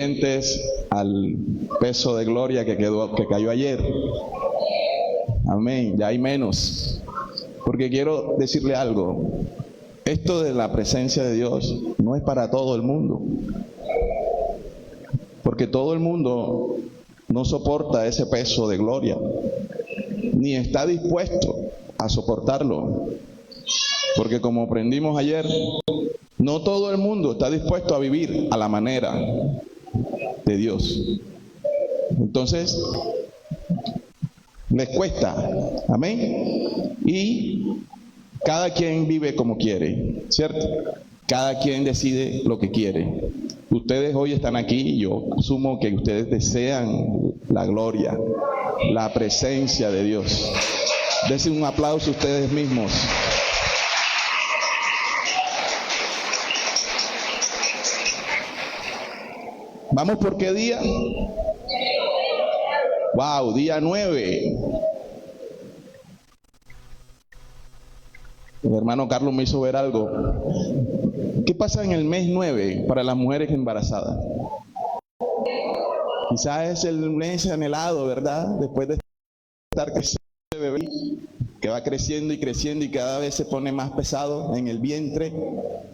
al peso de gloria que cayó ayer. Amén, ya hay menos. Porque quiero decirle algo, esto de la presencia de Dios no es para todo el mundo. Porque todo el mundo no soporta ese peso de gloria, ni está dispuesto a soportarlo. Porque como aprendimos ayer, no todo el mundo está dispuesto a vivir a la manera de Dios. Entonces, les cuesta, amén. Y cada quien vive como quiere, ¿cierto? Cada quien decide lo que quiere. Ustedes hoy están aquí y yo asumo que ustedes desean la gloria, la presencia de Dios. Dense un aplauso a ustedes mismos. ¿Vamos por qué día? Wow, día 9. El hermano Carlos me hizo ver algo. ¿Qué pasa en el mes 9 para las mujeres embarazadas? Quizás es el mes anhelado, ¿verdad? Después de estar creciendo el bebé, que va creciendo y creciendo y cada vez se pone más pesado en el vientre,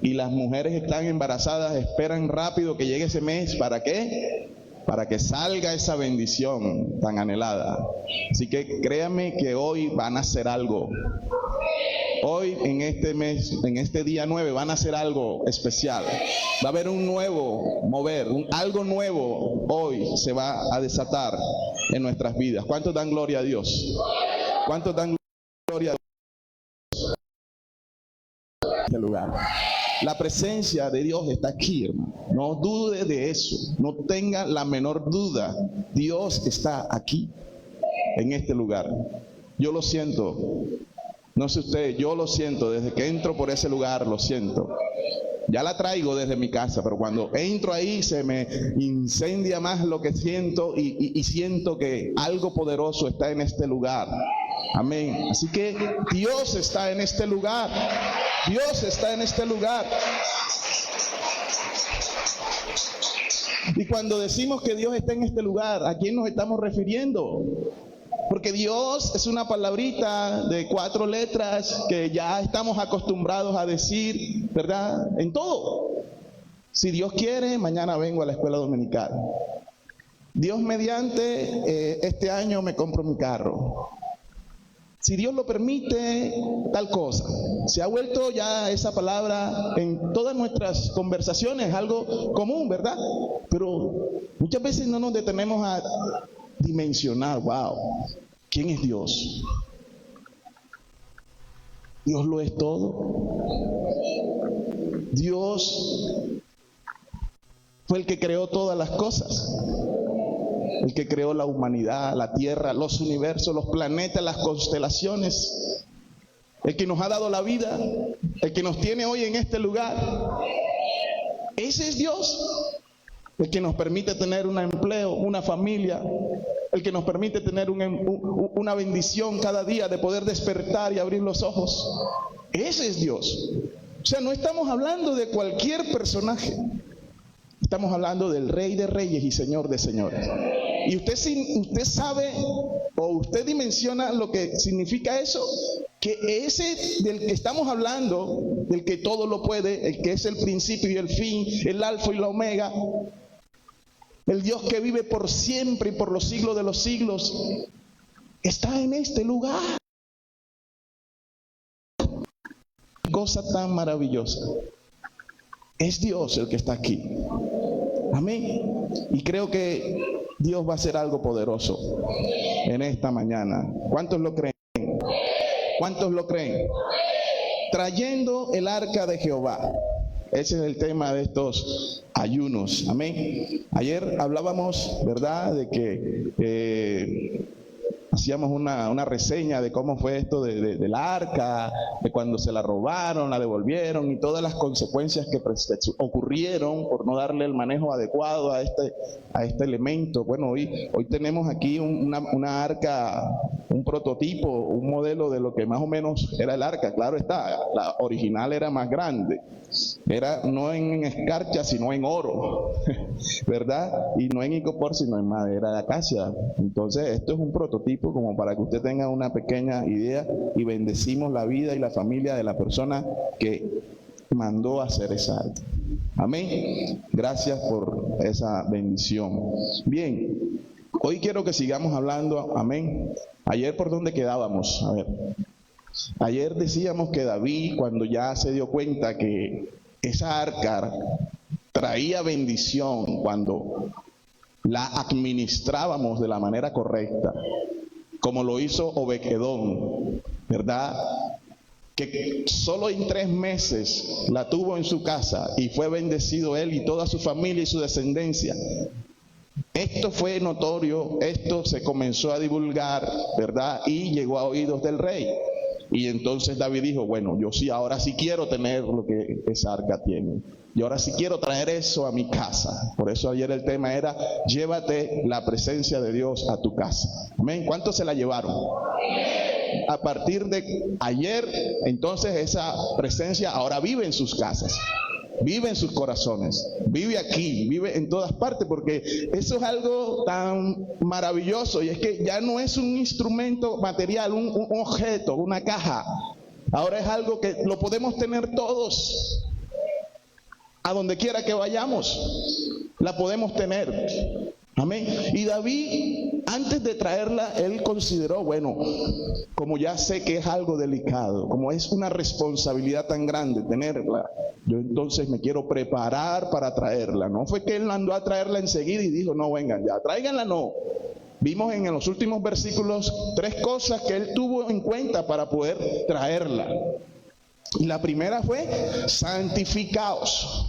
y las mujeres están embarazadas, esperan rápido que llegue ese mes. ¿Para qué? Para que salga esa bendición tan anhelada. Así que créanme que hoy van a hacer algo. Hoy en este mes, en este día 9, van a hacer algo especial. Va a haber un nuevo mover, algo nuevo hoy se va a desatar en nuestras vidas. ¿Cuántos dan gloria a Dios? ¿Cuántos dan gloria a Dios? En este lugar. La presencia de Dios está aquí, hermano. No dude de eso. No tenga la menor duda. Dios está aquí, en este lugar. Yo lo siento. No sé usted, yo lo siento. Desde que entro por ese lugar, lo siento. Ya la traigo desde mi casa, pero cuando entro ahí se me incendia más lo que siento y siento que algo poderoso está en este lugar. Amén. Así que Dios está en este lugar. Dios está en este lugar. Y cuando decimos que Dios está en este lugar, ¿a quién nos estamos refiriendo? Porque Dios es una palabrita de 4 letras que ya estamos acostumbrados a decir, ¿verdad? En todo. Si Dios quiere, mañana vengo a la escuela dominical. Dios mediante, este año me compro mi carro. Si Dios lo permite, tal cosa. Se ha vuelto ya esa palabra en todas nuestras conversaciones algo común, ¿verdad? Pero muchas veces no nos detenemos a dimensionar, wow, ¿quién es Dios? Dios lo es todo. Dios fue el que creó todas las cosas. El que creó la humanidad, la tierra, los universos, los planetas, las constelaciones. El que nos ha dado la vida, el que nos tiene hoy en este lugar. Ese es Dios. El que nos permite tener un empleo, una familia. El que nos permite tener una bendición cada día de poder despertar y abrir los ojos. Ese es Dios. O sea, no estamos hablando de cualquier personaje. Estamos hablando del Rey de Reyes y Señor de Señores. Y usted sabe o usted dimensiona lo que significa eso, que ese del que estamos hablando, del que todo lo puede, el que es el principio y el fin, el alfa y la omega, el Dios que vive por siempre y por los siglos de los siglos, está en este lugar. Cosa tan maravillosa. Es Dios el que está aquí. Amén. Y creo que Dios va a hacer algo poderoso en esta mañana. ¿Cuántos lo creen? ¿Cuántos lo creen? Trayendo el arca de Jehová. Ese es el tema de estos ayunos. Amén. Ayer hablábamos, ¿verdad?, de que hacíamos una reseña de cómo fue esto del arca, de cuando se la robaron, la devolvieron y todas las consecuencias que ocurrieron por no darle el manejo adecuado a este elemento. Bueno, hoy tenemos aquí una arca, un prototipo, un modelo de lo que más o menos era el arca. Claro está, la original era más grande, era no en escarcha sino en oro, ¿verdad? Y no en icopor sino en madera de acacia. Entonces esto es un prototipo como para que usted tenga una pequeña idea, y bendecimos la vida y la familia de la persona que mandó a hacer esa arca. Amén. Gracias por esa bendición. Bien, hoy quiero que sigamos hablando. Amén. Ayer, ¿por dónde quedábamos? A ver. Ayer decíamos que David, cuando ya se dio cuenta que esa arca traía bendición, cuando la administrábamos de la manera correcta, como lo hizo Obed-Edom, ¿verdad? Que solo en 3 meses la tuvo en su casa y fue bendecido él y toda su familia y su descendencia. Esto fue notorio, esto se comenzó a divulgar, ¿verdad? Y llegó a oídos del rey. Y entonces David dijo, bueno, yo sí, ahora sí quiero tener lo que esa arca tiene. Y ahora sí quiero traer eso a mi casa. Por eso ayer el tema era, llévate la presencia de Dios a tu casa. Amén. ¿Cuántos se la llevaron? A partir de ayer, entonces esa presencia ahora vive en sus casas, vive en sus corazones, vive aquí, vive en todas partes, porque eso es algo tan maravilloso, y es que ya no es un instrumento material, un objeto, una caja. Ahora es algo que lo podemos tener todos, a donde quiera que vayamos, la podemos tener. Amén. Y David, antes de traerla, él consideró, bueno, como ya sé que es algo delicado, como es una responsabilidad tan grande tenerla, yo entonces me quiero preparar para traerla. No fue que él mandó a traerla enseguida y dijo, no, vengan ya, tráiganla, no. Vimos en los últimos versículos 3 cosas que él tuvo en cuenta para poder traerla. Y la primera fue, santificaos.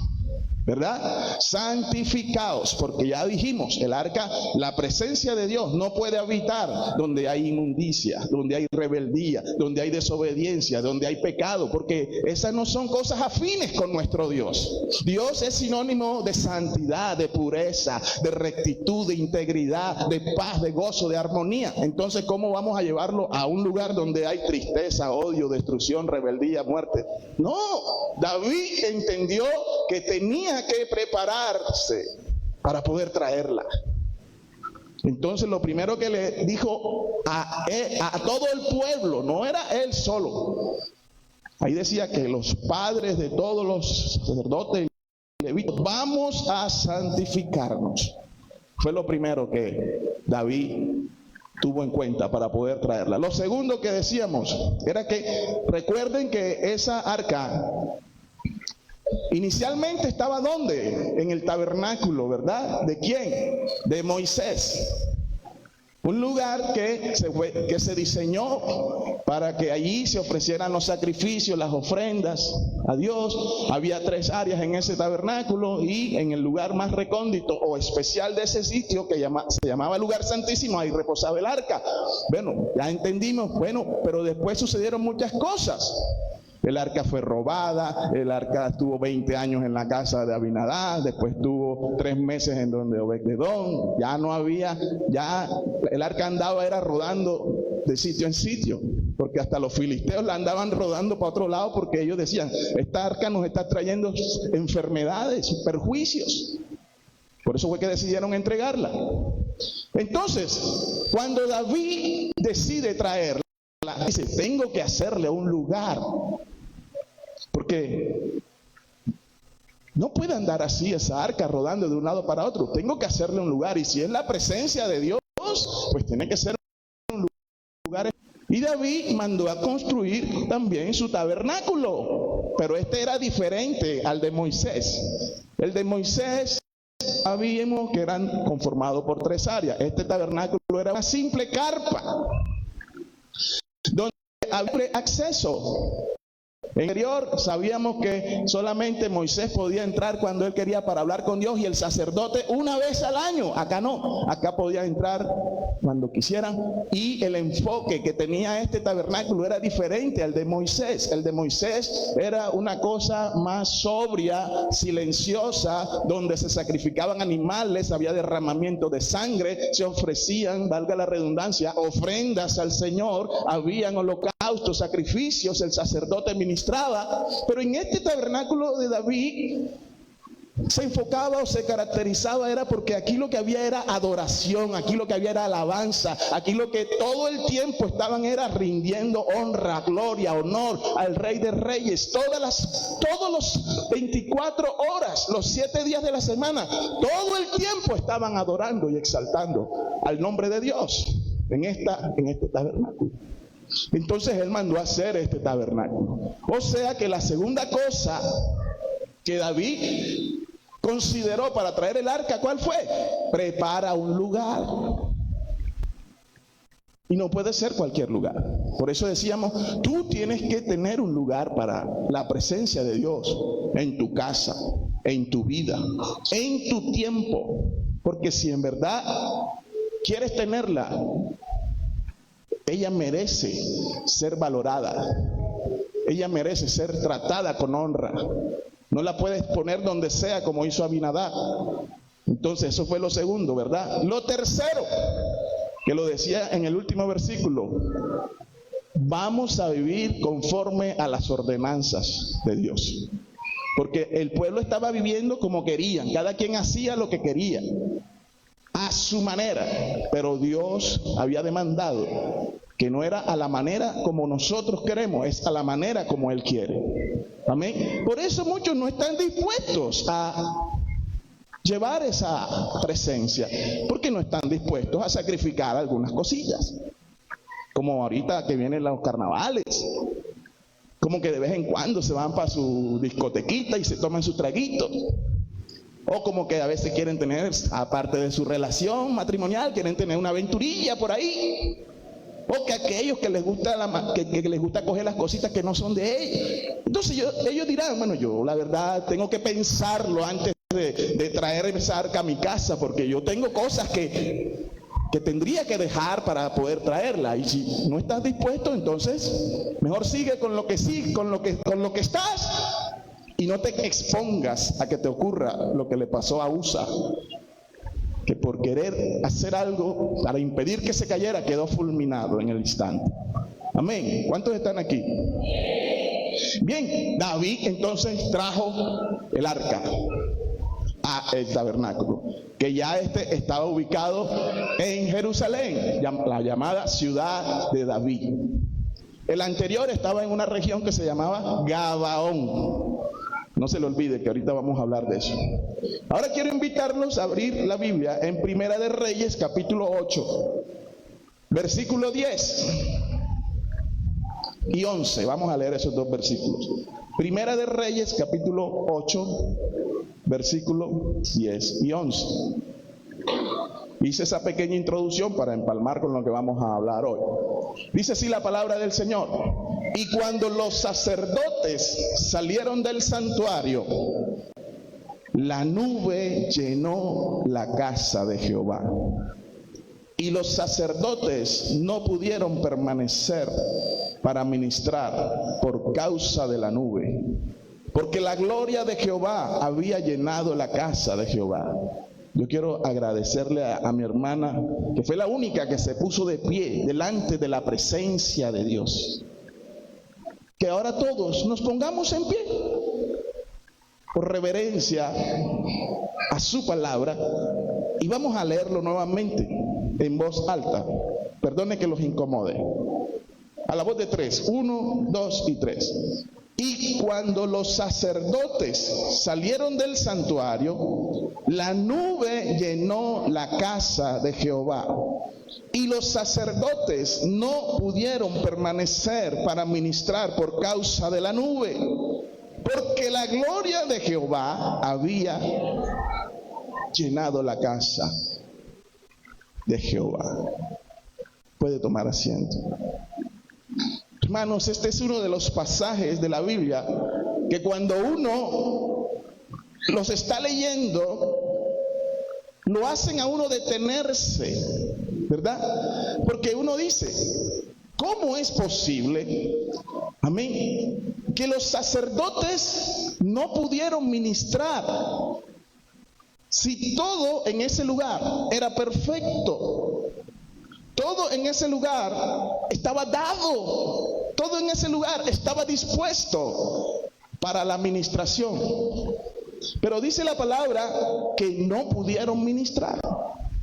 ¿Verdad? Santificaos, porque ya dijimos, el arca, la presencia de Dios no puede habitar donde hay inmundicia, donde hay rebeldía, donde hay desobediencia, donde hay pecado, porque esas no son cosas afines con nuestro Dios. Dios es sinónimo de santidad, de pureza, de rectitud, de integridad, de paz, de gozo, de armonía. Entonces, ¿cómo vamos a llevarlo a un lugar donde hay tristeza, odio, destrucción, rebeldía, muerte? No, David entendió que tenía que prepararse para poder traerla. Entonces lo primero que le dijo a todo el pueblo, no era él solo. Ahí decía que los padres de todos los sacerdotes y levitas, vamos a santificarnos. Fue lo primero que David tuvo en cuenta para poder traerla. Lo segundo que decíamos era que recuerden que esa arca inicialmente estaba ¿dónde? En el tabernáculo, ¿verdad? ¿De quién? De Moisés. Un lugar que se diseñó para que allí se ofrecieran los sacrificios, las ofrendas a Dios. Había 3 áreas en ese tabernáculo, y en el lugar más recóndito o especial de ese sitio, que se llamaba el lugar santísimo, ahí reposaba el arca. Bueno, ya entendimos, bueno, pero después sucedieron muchas cosas. El arca fue robada, el arca estuvo 20 años en la casa de Abinadab, después estuvo 3 meses en donde Obed-Edom, ya no había, ya el arca andaba, era rodando de sitio en sitio, porque hasta los filisteos la andaban rodando para otro lado, porque ellos decían, esta arca nos está trayendo enfermedades, perjuicios. Por eso fue que decidieron entregarla. Entonces, cuando David decide traerla, dice, tengo que hacerle un lugar, porque no puede andar así esa arca rodando de un lado para otro. Tengo que hacerle un lugar, y si es la presencia de Dios, pues tiene que ser un lugar. Y David mandó a construir también su tabernáculo, pero este era diferente al de Moisés. El de Moisés sabíamos que eran conformados por 3 áreas. Este tabernáculo era una simple carpa donde había acceso. En el anterior sabíamos que solamente Moisés podía entrar cuando él quería para hablar con Dios, y el sacerdote una vez al año. Acá no, acá podía entrar cuando quisieran, y el enfoque que tenía este tabernáculo era diferente al de Moisés. El de Moisés era una cosa más sobria, silenciosa, donde se sacrificaban animales, había derramamiento de sangre, se ofrecían, valga la redundancia, ofrendas al Señor, habían holocaustos, sacrificios, el sacerdote ministraba. Pero en este tabernáculo de David se enfocaba o se caracterizaba era porque aquí lo que había era adoración, aquí lo que había era alabanza, aquí lo que todo el tiempo estaban era rindiendo honra, gloria, honor al Rey de Reyes. Todos los 24 horas, los 7 días de la semana, todo el tiempo estaban adorando y exaltando al nombre de Dios en este tabernáculo. Entonces él mandó a hacer este tabernáculo. O sea que la segunda cosa que David consideró para traer el arca, ¿cuál fue? Prepara un lugar. Y no puede ser cualquier lugar. Por eso decíamos, tú tienes que tener un lugar para la presencia de Dios en tu casa, en tu vida, en tu tiempo. Porque si en verdad quieres tenerla, ella merece ser valorada. Ella merece ser tratada con honra. No la puedes poner donde sea como hizo Abinadab. Entonces eso fue lo segundo, ¿verdad? Lo tercero, que lo decía en el último versículo: vamos a vivir conforme a las ordenanzas de Dios. Porque el pueblo estaba viviendo como querían, cada quien hacía lo que quería, a su manera, pero Dios había demandado que no era a la manera como nosotros queremos, es a la manera como Él quiere. Amén. Por eso muchos no están dispuestos a llevar esa presencia, porque no están dispuestos a sacrificar algunas cosillas, como ahorita que vienen los carnavales, como que de vez en cuando se van para su discotequita y se toman sus traguitos. O como que a veces quieren tener, aparte de su relación matrimonial, quieren tener una aventurilla por ahí. O que aquellos que les gusta que les gusta coger las cositas que no son de ellos. Entonces ellos dirán, bueno, yo la verdad tengo que pensarlo antes de traer esa arca a mi casa, porque yo tengo cosas que tendría que dejar para poder traerla. Y si no estás dispuesto, entonces mejor sigue con lo que estás. Y no te expongas a que te ocurra lo que le pasó a Usa, que por querer hacer algo para impedir que se cayera, quedó fulminado en el instante. Amén. ¿Cuántos están aquí? Bien, David entonces trajo el arca al tabernáculo, que ya estaba ubicado en Jerusalén, la llamada ciudad de David. El anterior estaba en una región que se llamaba Gabaón. No se le olvide que ahorita vamos a hablar de eso. Ahora quiero invitarlos a abrir la Biblia en Primera de Reyes, capítulo 8, versículo 10 y 11. Vamos a leer esos dos versículos. Primera de Reyes, capítulo 8, versículo 10 y 11. Hice esa pequeña introducción para empalmar con lo que vamos a hablar hoy. Dice así la palabra del Señor: y cuando los sacerdotes salieron del santuario, la nube llenó la casa de Jehová, y los sacerdotes no pudieron permanecer para ministrar por causa de la nube, porque la gloria de Jehová había llenado la casa de Jehová. Yo quiero agradecerle a mi hermana, que fue la única que se puso de pie delante de la presencia de Dios. Que ahora todos nos pongamos en pie por reverencia a su palabra, y vamos a leerlo nuevamente en voz alta. Perdone que los incomode. A la voz de 3, 1, 2 y 3. Y cuando los sacerdotes salieron del santuario, la nube llenó la casa de Jehová, y los sacerdotes no pudieron permanecer para ministrar por causa de la nube, porque la gloria de Jehová había llenado la casa de Jehová. Puede tomar asiento. Hermanos, este es uno de los pasajes de la Biblia que cuando uno los está leyendo, lo hacen a uno detenerse, ¿verdad? Porque uno dice, ¿cómo es posible, amén, que los sacerdotes no pudieron ministrar si todo en ese lugar era perfecto? Todo en ese lugar estaba dado, todo en ese lugar estaba dispuesto para la ministración. Pero dice la palabra que no pudieron ministrar,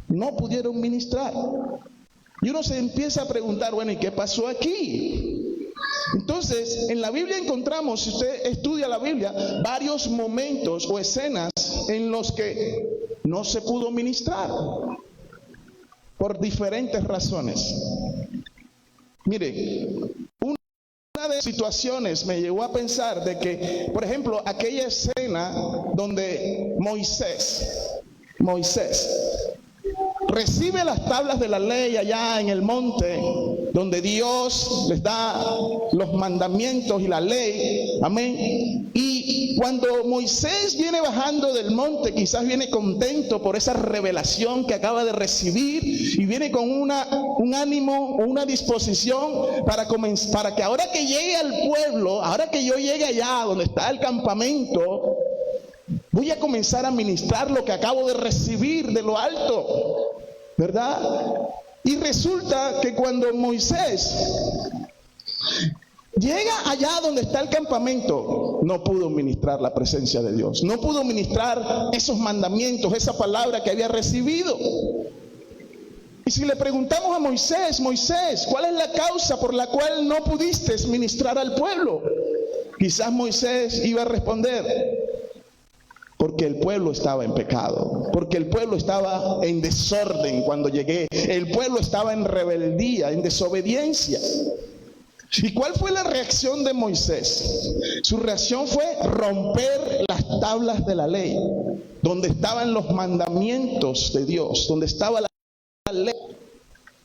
no pudieron ministrar. Y uno se empieza a preguntar, bueno, ¿y qué pasó aquí? Entonces, en la Biblia encontramos, si usted estudia la Biblia, varios momentos o escenas en los que no se pudo ministrar por diferentes razones. Mire, una de las situaciones me llevó a pensar de que, por ejemplo, aquella escena donde Moisés recibe las tablas de la ley allá en el monte, donde Dios les da los mandamientos y la ley, amén. Y cuando Moisés viene bajando del monte, quizás viene contento por esa revelación que acaba de recibir y viene con un ánimo o una disposición para que ahora que llegue al pueblo, ahora que yo llegue allá donde está el campamento, voy a comenzar a ministrar lo que acabo de recibir de lo alto, ¿verdad? Y resulta que cuando Moisés llega allá donde está el campamento, no pudo ministrar la presencia de Dios, no pudo ministrar esos mandamientos, esa palabra que había recibido. Y si le preguntamos a Moisés, ¿cuál es la causa por la cual no pudiste ministrar al pueblo? Quizás Moisés iba a responder, porque el pueblo estaba en pecado, porque el pueblo estaba en desorden cuando llegué, el pueblo estaba en rebeldía, en desobediencia. ¿Y cuál fue la reacción de Moisés? Su reacción fue romper las tablas de la ley, donde estaban los mandamientos de Dios, donde estaba la ley.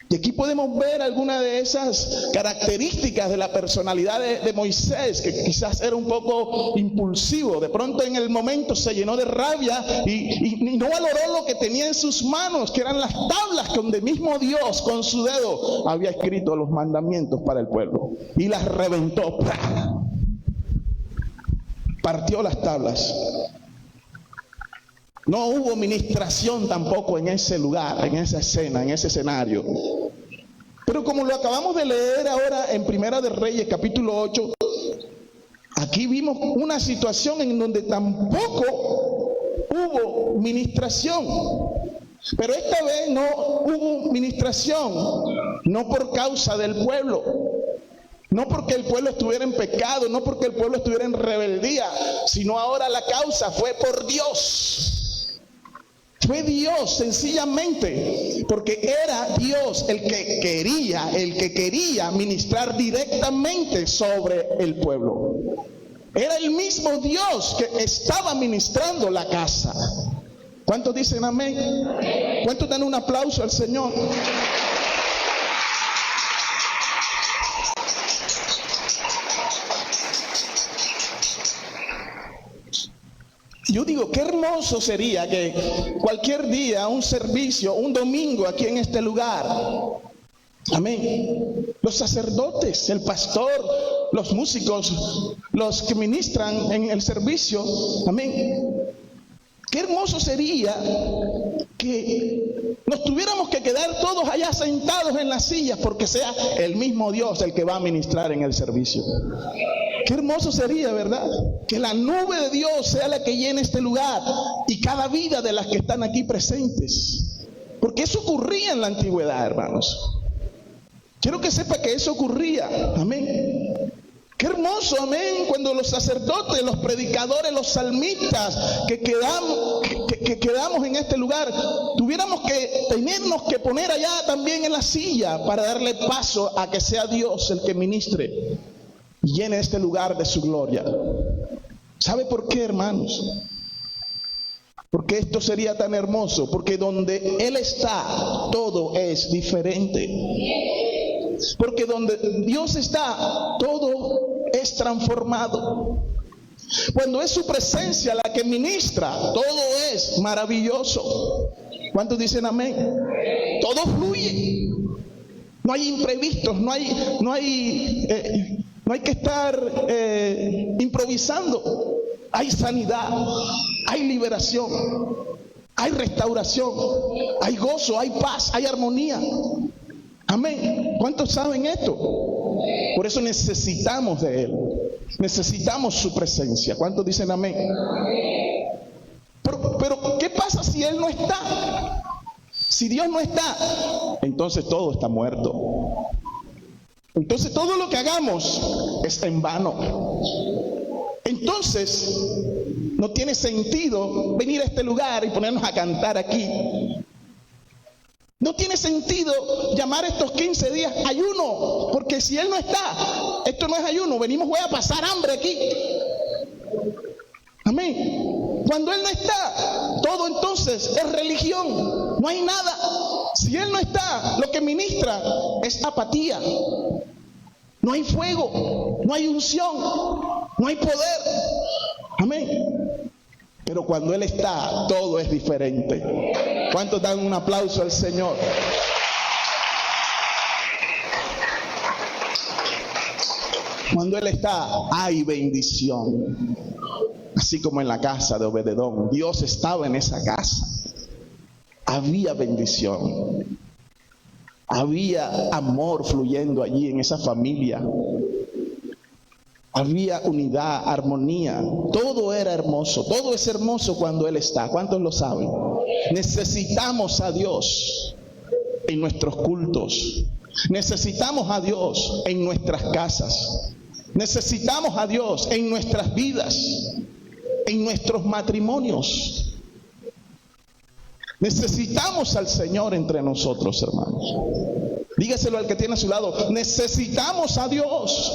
Y aquí podemos ver algunas de esas características de la personalidad de Moisés, que quizás era un poco impulsivo. De pronto en el momento se llenó de rabia y no valoró lo que tenía en sus manos, que eran las tablas donde mismo Dios con su dedo había escrito los mandamientos para el pueblo. Y las reventó. Partió las tablas. No hubo ministración tampoco en ese lugar, en esa escena, en ese escenario. Pero como lo acabamos de leer ahora en Primera de Reyes, capítulo 8, aquí vimos una situación en donde tampoco hubo ministración. Pero esta vez no hubo ministración, no por causa del pueblo. No porque el pueblo estuviera en pecado, no porque el pueblo estuviera en rebeldía, sino ahora la causa fue por Dios. Fue Dios sencillamente, porque era Dios el que quería ministrar directamente sobre el pueblo. Era el mismo Dios que estaba ministrando la casa. ¿Cuántos dicen amén? ¿Cuántos dan un aplauso al Señor? Yo digo, qué hermoso sería que cualquier día, un servicio, un domingo aquí en este lugar, amén, los sacerdotes, el pastor, los músicos, los que ministran en el servicio, amén, qué hermoso sería que nos tuviéramos que quedar todos allá sentados en las sillas porque sea el mismo Dios el que va a ministrar en el servicio. Qué hermoso sería, ¿verdad? Que la nube de Dios sea la que llene este lugar y cada vida de las que están aquí presentes. Porque eso ocurría en la antigüedad, hermanos. Quiero que sepa que eso ocurría. Amén. Qué hermoso, amén, cuando los sacerdotes, los predicadores, los salmistas que quedamos en este lugar, tuviéramos que tenernos que poner allá también en la silla para darle paso a que sea Dios el que ministre y llene este lugar de su gloria. ¿Sabe por qué, hermanos? Porque esto sería tan hermoso, porque donde Él está, todo es diferente. Porque donde Dios está, todo es transformado. Cuando es su presencia la que ministra, todo es maravilloso. ¿Cuántos dicen amén? Todo fluye. No hay imprevistos, no hay que estar improvisando. Hay sanidad, hay liberación, hay restauración, hay gozo, hay paz, hay armonía. Amén. ¿Cuántos saben esto? Por eso necesitamos de Él. Necesitamos su presencia. ¿Cuántos dicen amén? Pero ¿qué pasa si Él no está? Si Dios no está, entonces todo está muerto. Entonces todo lo que hagamos es en vano. Entonces no tiene sentido venir a este lugar y ponernos a cantar aquí. No tiene sentido llamar estos 15 días ayuno, porque si Él no está, esto no es ayuno, venimos a pasar hambre aquí. Amén. Cuando Él no está, todo entonces es religión, no hay nada. Si Él no está, lo que ministra es apatía. No hay fuego, no hay unción, no hay poder. Amén. Pero cuando Él está, todo es diferente. ¿Cuántos dan un aplauso al Señor? Cuando Él está, hay bendición. Así como en la casa de Obededón, Dios estaba en esa casa. Había bendición. Había amor fluyendo allí en esa familia. Había unidad, armonía. Todo era hermoso. Todo es hermoso cuando Él está. ¿Cuántos lo saben? Necesitamos a Dios en nuestros cultos. Necesitamos a Dios en nuestras casas. Necesitamos a Dios en nuestras vidas, en nuestros matrimonios. Necesitamos al Señor entre nosotros, hermanos. Dígaselo al que tiene a su lado. Necesitamos a Dios.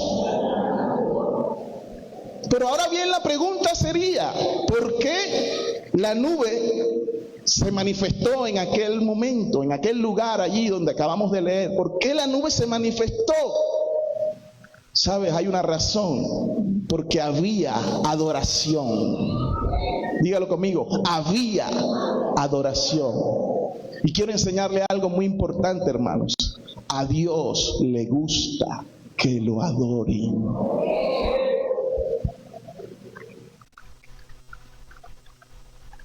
Pero ahora bien, la pregunta sería, ¿por qué la nube se manifestó en aquel momento, en aquel lugar allí donde acabamos de leer? ¿Por qué la nube se manifestó? ¿Sabes? Hay una razón. Porque había adoración. Dígalo conmigo, había adoración. Y quiero enseñarle algo muy importante, hermanos. A Dios le gusta que lo adoren.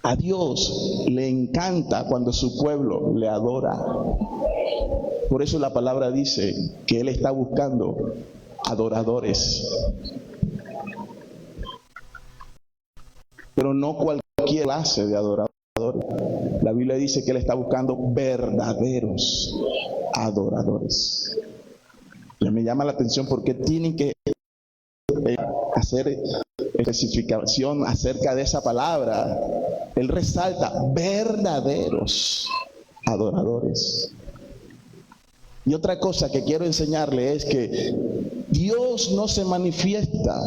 A Dios le encanta cuando su pueblo le adora. Por eso la palabra dice que Él está buscando adoradores. Pero no cualquier clase de adoradores. La Biblia dice que Él está buscando verdaderos adoradores. Y me llama la atención porque tienen que hacer especificación acerca de esa palabra. Él resalta verdaderos adoradores. Y otra cosa que quiero enseñarle es que Dios no se manifiesta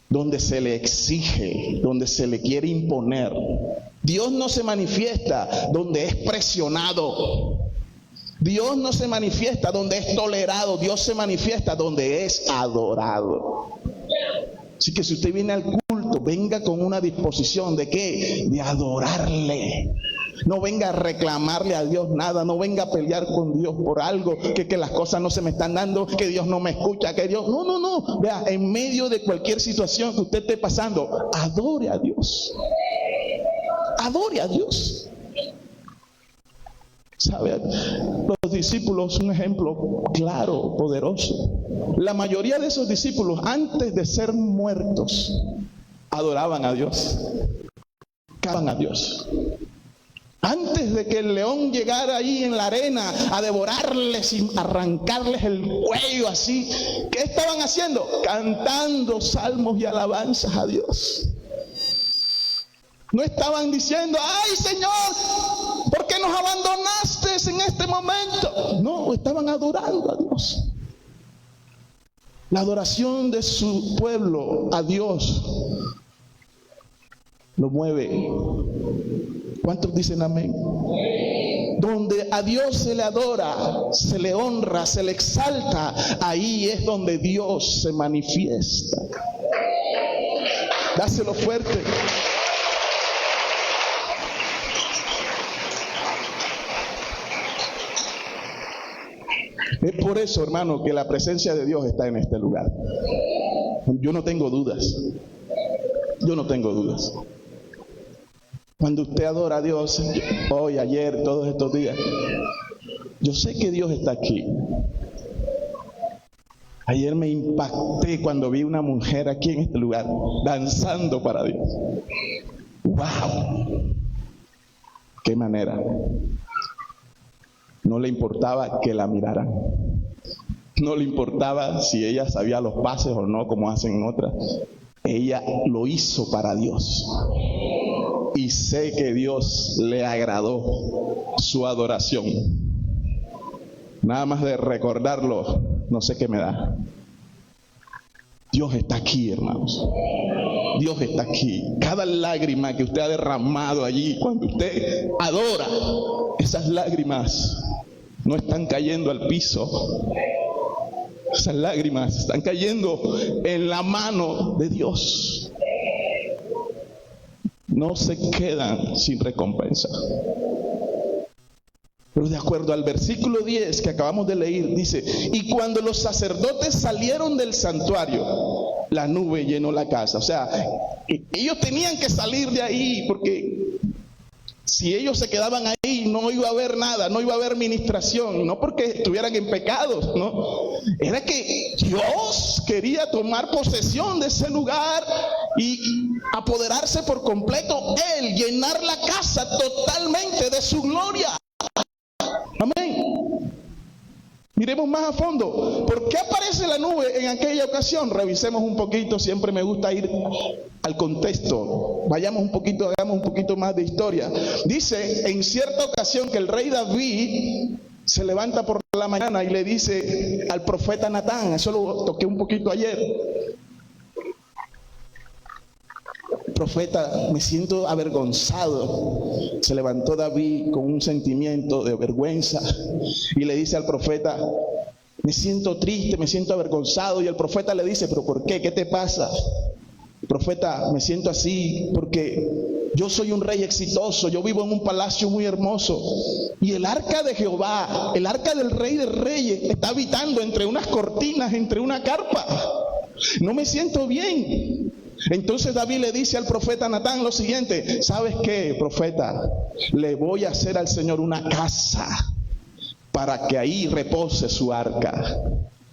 donde se le exige, donde se le quiere imponer. Dios no se manifiesta donde es presionado. Dios no se manifiesta donde es tolerado. Dios se manifiesta donde es adorado. Así que si usted viene al culto, venga con una disposición de ¿qué? De adorarle. No venga a reclamarle a Dios nada, no venga a pelear con Dios por algo, que las cosas no se me están dando, que Dios no me escucha, que Dios... No. Vea, en medio de cualquier situación que usted esté pasando, adore a Dios. Adore a Dios. ¿Sabe? Los discípulos, un ejemplo claro, poderoso. La mayoría de esos discípulos, antes de ser muertos, adoraban a Dios. Adoraban a Dios. Antes de que el león llegara ahí en la arena a devorarles y arrancarles el cuello así, ¿qué estaban haciendo? Cantando salmos y alabanzas a Dios. No estaban diciendo, ¡ay, Señor! ¿Por qué nos abandonaste en este momento? No, estaban adorando a Dios. La adoración de su pueblo a Dios lo mueve. ¿Cuántos dicen amén? donde a Dios se le adora, se le honra, se le exalta, ahí es donde Dios se manifiesta. Dáselo fuerte. Es por eso, hermano, que la presencia de Dios está en este lugar. Yo no tengo dudas. Yo no tengo dudas. Cuando usted adora a Dios, hoy, ayer, todos estos días, yo sé que Dios está aquí. Ayer me impacté cuando vi una mujer aquí en este lugar danzando para Dios. ¡Wow! ¡Qué manera! No le importaba que la miraran. No le importaba si ella sabía los pases o no, como hacen otras. Ella lo hizo para Dios. Y sé que Dios le agradó su adoración. Nada más de recordarlo, no sé qué me da. Dios está aquí, hermanos. Dios está aquí. Cada lágrima que usted ha derramado allí, cuando usted adora, esas lágrimas no están cayendo al piso. Esas lágrimas están cayendo en la mano de Dios. No se quedan sin recompensa. Pero de acuerdo al versículo 10 que acabamos de leer, dice: y cuando los sacerdotes salieron del santuario, la nube llenó la casa. O sea, ellos tenían que salir de ahí, porque si ellos se quedaban ahí, no iba a haber nada, no iba a haber ministración, no porque estuvieran en pecados, no. Era que Dios quería tomar posesión de ese lugar y apoderarse por completo, Él, llenar la casa totalmente de su gloria. Amén. Miremos más a fondo. ¿Por qué aparece la nube en aquella ocasión? Revisemos un poquito. Siempre me gusta ir al contexto. Vayamos un poquito, hagamos un poquito más de historia. Dice en cierta ocasión que el rey David se levanta por la mañana y le dice al profeta Natán. Eso lo toqué un poquito ayer. Profeta, me siento avergonzado. Se levantó David con un sentimiento de vergüenza y le dice al profeta: me siento triste, me siento avergonzado. Y el profeta le dice: ¿pero por qué? ¿Qué te pasa? Profeta, me siento así porque yo soy un rey exitoso, yo vivo en un palacio muy hermoso y el arca de Jehová, el arca del rey de reyes, está habitando entre unas cortinas, entre una carpa. No me siento bien. Entonces David le dice al profeta Natán lo siguiente: ¿sabes qué, profeta? Le voy a hacer al Señor una casa para que ahí repose su arca.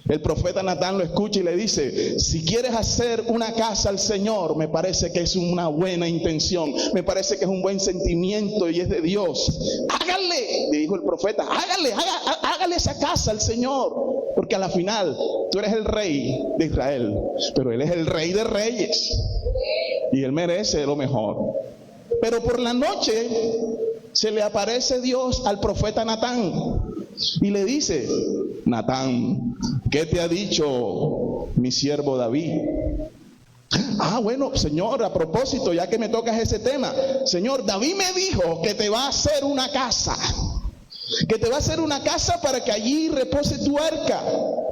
El profeta Natán lo escucha y le dice: si quieres hacer una casa al Señor, me parece que es una buena intención, me parece que es un buen sentimiento y es de Dios. Hágale, le dijo el profeta, hágale esa casa al Señor, porque a la final tú eres el rey de Israel, pero Él es el rey de reyes y Él merece lo mejor. Pero por la noche se le aparece Dios al profeta Natán y le dice: Natán, ¿qué te ha dicho mi siervo David? Ah, bueno, Señor, a propósito, ya que me tocas ese tema, Señor, David me dijo que te va a hacer una casa, que te va a hacer una casa para que allí repose tu arca,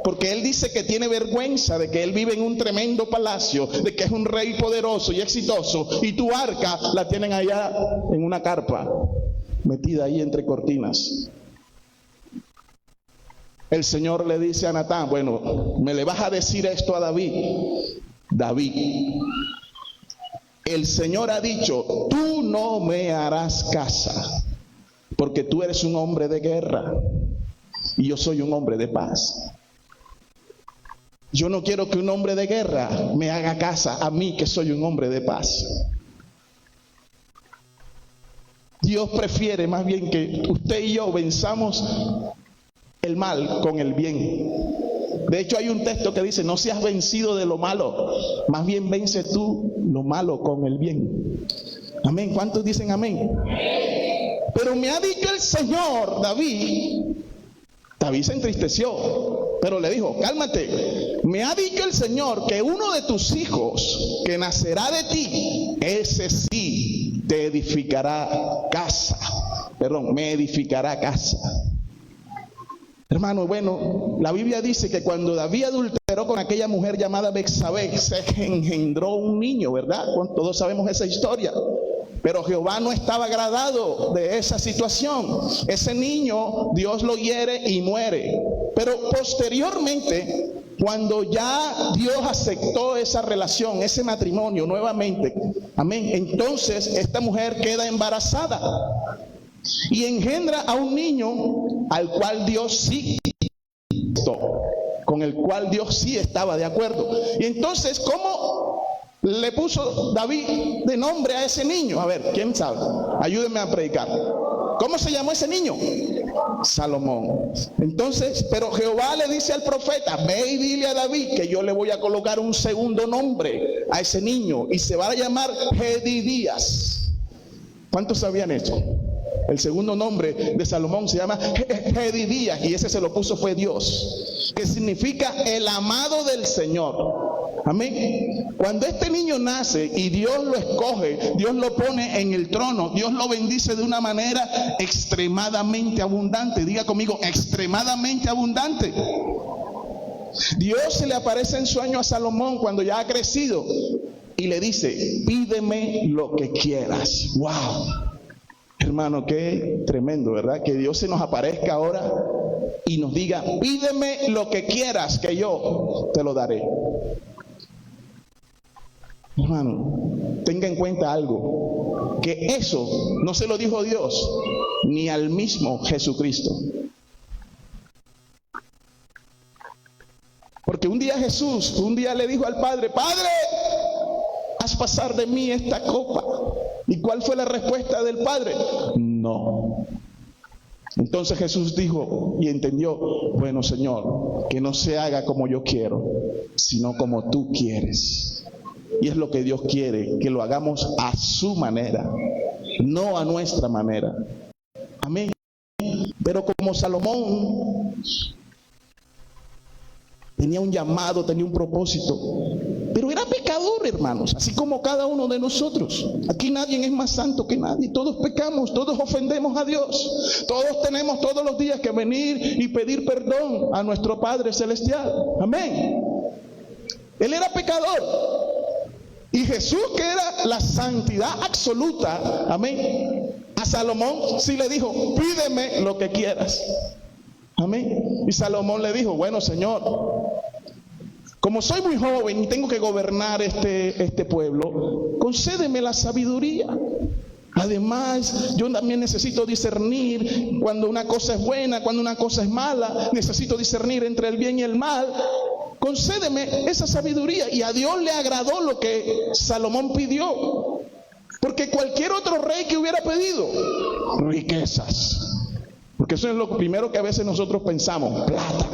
porque él dice que tiene vergüenza de que él vive en un tremendo palacio, de que es un rey poderoso y exitoso, y tu arca la tienen allá en una carpa, metida ahí entre cortinas. El Señor le dice a Natán: bueno, ¿me le vas a decir esto a David? David, el Señor ha dicho: tú no me harás casa, porque tú eres un hombre de guerra y yo soy un hombre de paz. Yo no quiero que un hombre de guerra me haga casa a mí, que soy un hombre de paz. Dios prefiere más bien que usted y yo venzamos el mal con el bien. De hecho, hay un texto que dice: no seas vencido de lo malo, más bien vence tú lo malo con el bien. Amén. ¿Cuántos dicen amén? Pero me ha dicho el Señor, David se entristeció, pero le dijo: cálmate, me ha dicho el Señor que uno de tus hijos que nacerá de ti, ese sí te edificará casa. me edificará casa. Hermano, bueno, la Biblia dice que cuando David adulteró con aquella mujer llamada Betsabé, se engendró un niño, ¿verdad? Todos sabemos esa historia. Pero Jehová no estaba agradado de esa situación. Ese niño, Dios lo hiere y muere. Pero posteriormente, cuando ya Dios aceptó esa relación, ese matrimonio nuevamente, amén, entonces esta mujer queda embarazada y engendra a un niño al cual Dios sí, con el cual Dios sí estaba de acuerdo. Y entonces, ¿cómo le puso David de nombre a ese niño? A ver, ¿quién sabe? Ayúdenme a predicar. ¿Cómo se llamó ese niño? Salomón. Entonces, pero Jehová le dice al profeta: ve y dile a David que yo le voy a colocar un segundo nombre a ese niño y se va a llamar Jedidías. ¿Cuántos sabían eso? El segundo nombre de Salomón se llama Jedidías, y ese se lo puso fue Dios, que significa el amado del Señor. Amén. Cuando este niño nace y Dios lo escoge, Dios lo pone en el trono, Dios lo bendice de una manera extremadamente abundante. Diga conmigo, extremadamente abundante. Dios se le aparece en sueño a Salomón cuando ya ha crecido y le dice: pídeme lo que quieras. ¡Wow! Hermano, qué tremendo, ¿verdad? Que Dios se nos aparezca ahora y nos diga: pídeme lo que quieras, que yo te lo daré. Hermano, tenga en cuenta algo, que eso no se lo dijo Dios ni al mismo Jesucristo. Porque un día Jesús, le dijo al Padre: Padre, haz pasar de mí esta copa. ¿Y cuál fue la respuesta del Padre? No. Entonces Jesús dijo y entendió: bueno, Señor, que no se haga como yo quiero, sino como tú quieres. Y es lo que Dios quiere, que lo hagamos a su manera, no a nuestra manera. Amén. Pero como Salomón tenía un llamado, tenía un propósito, pero era pecador, hermanos, así como cada uno de nosotros. Aquí nadie es más santo que nadie. Todos pecamos, todos ofendemos a Dios. Todos tenemos todos los días que venir y pedir perdón a nuestro Padre Celestial. Amén. Él era pecador. Y Jesús, que era la santidad absoluta, amén, a Salomón sí le dijo: pídeme lo que quieras. Amén. Y Salomón le dijo: bueno, Señor, como soy muy joven y tengo que gobernar este pueblo, concédeme la sabiduría. Además, yo también necesito discernir cuando una cosa es buena, cuando una cosa es mala. Necesito discernir entre el bien y el mal. Concédeme esa sabiduría. Y a Dios le agradó lo que Salomón pidió. Porque cualquier otro rey que hubiera pedido riquezas, porque eso es lo primero que a veces nosotros pensamos: plata.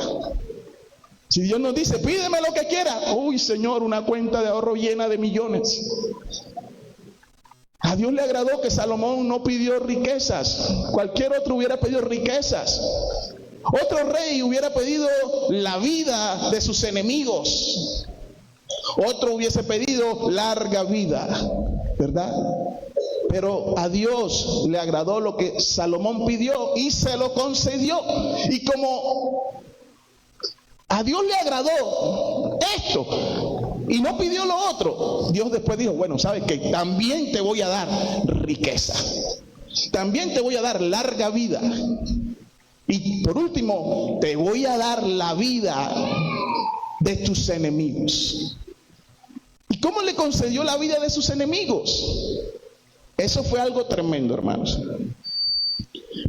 Si Dios nos dice: pídeme lo que quiera, uy, Señor, una cuenta de ahorro llena de millones. A Dios le agradó que Salomón no pidió riquezas. Cualquier otro hubiera pedido riquezas. Otro rey hubiera pedido la vida de sus enemigos. Otro hubiese pedido larga vida, ¿verdad? Pero a Dios le agradó lo que Salomón pidió y se lo concedió. Y como a Dios le agradó esto y no pidió lo otro, Dios después dijo: bueno, ¿sabes qué? También te voy a dar riqueza. También te voy a dar larga vida. Y por último, te voy a dar la vida de tus enemigos. ¿Y cómo le concedió la vida de sus enemigos? Eso fue algo tremendo, hermanos.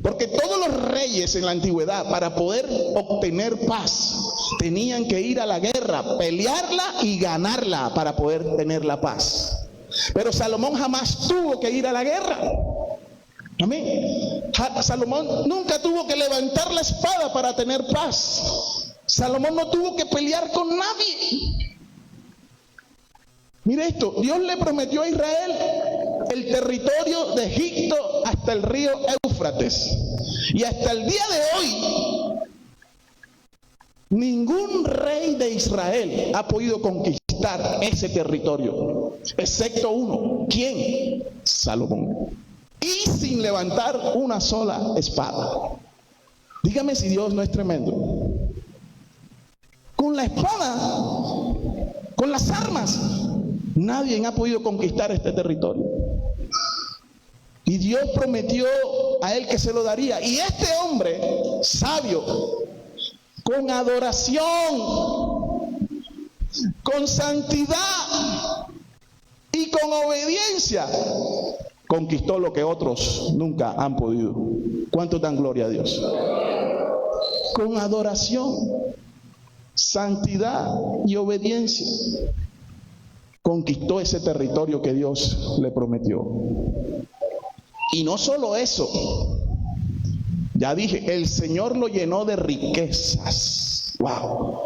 Porque todos los reyes en la antigüedad, para poder obtener paz, tenían que ir a la guerra, pelearla y ganarla para poder tener la paz. Pero Salomón jamás tuvo que ir a la guerra. Amén. Salomón nunca tuvo que levantar la espada para tener paz. Salomón no tuvo que pelear con nadie. Mire esto: Dios le prometió a Israel el territorio de Egipto hasta el río Éufrates. Y hasta el día de hoy, ningún rey de Israel ha podido conquistar ese territorio, excepto uno. ¿Quién? Salomón. y sin levantar una sola espada. Dígame si Dios no es tremendo. Con la espada, con las armas, nadie ha podido conquistar este territorio. Y Dios prometió a él que se lo daría. Y este hombre sabio, con adoración, con santidad y con obediencia, conquistó lo que otros nunca han podido. ¿Cuánto dan gloria a Dios? Con adoración, santidad y obediencia, conquistó ese territorio que Dios le prometió. Y no solo eso, ya dije, el Señor lo llenó de riquezas. ¡Wow!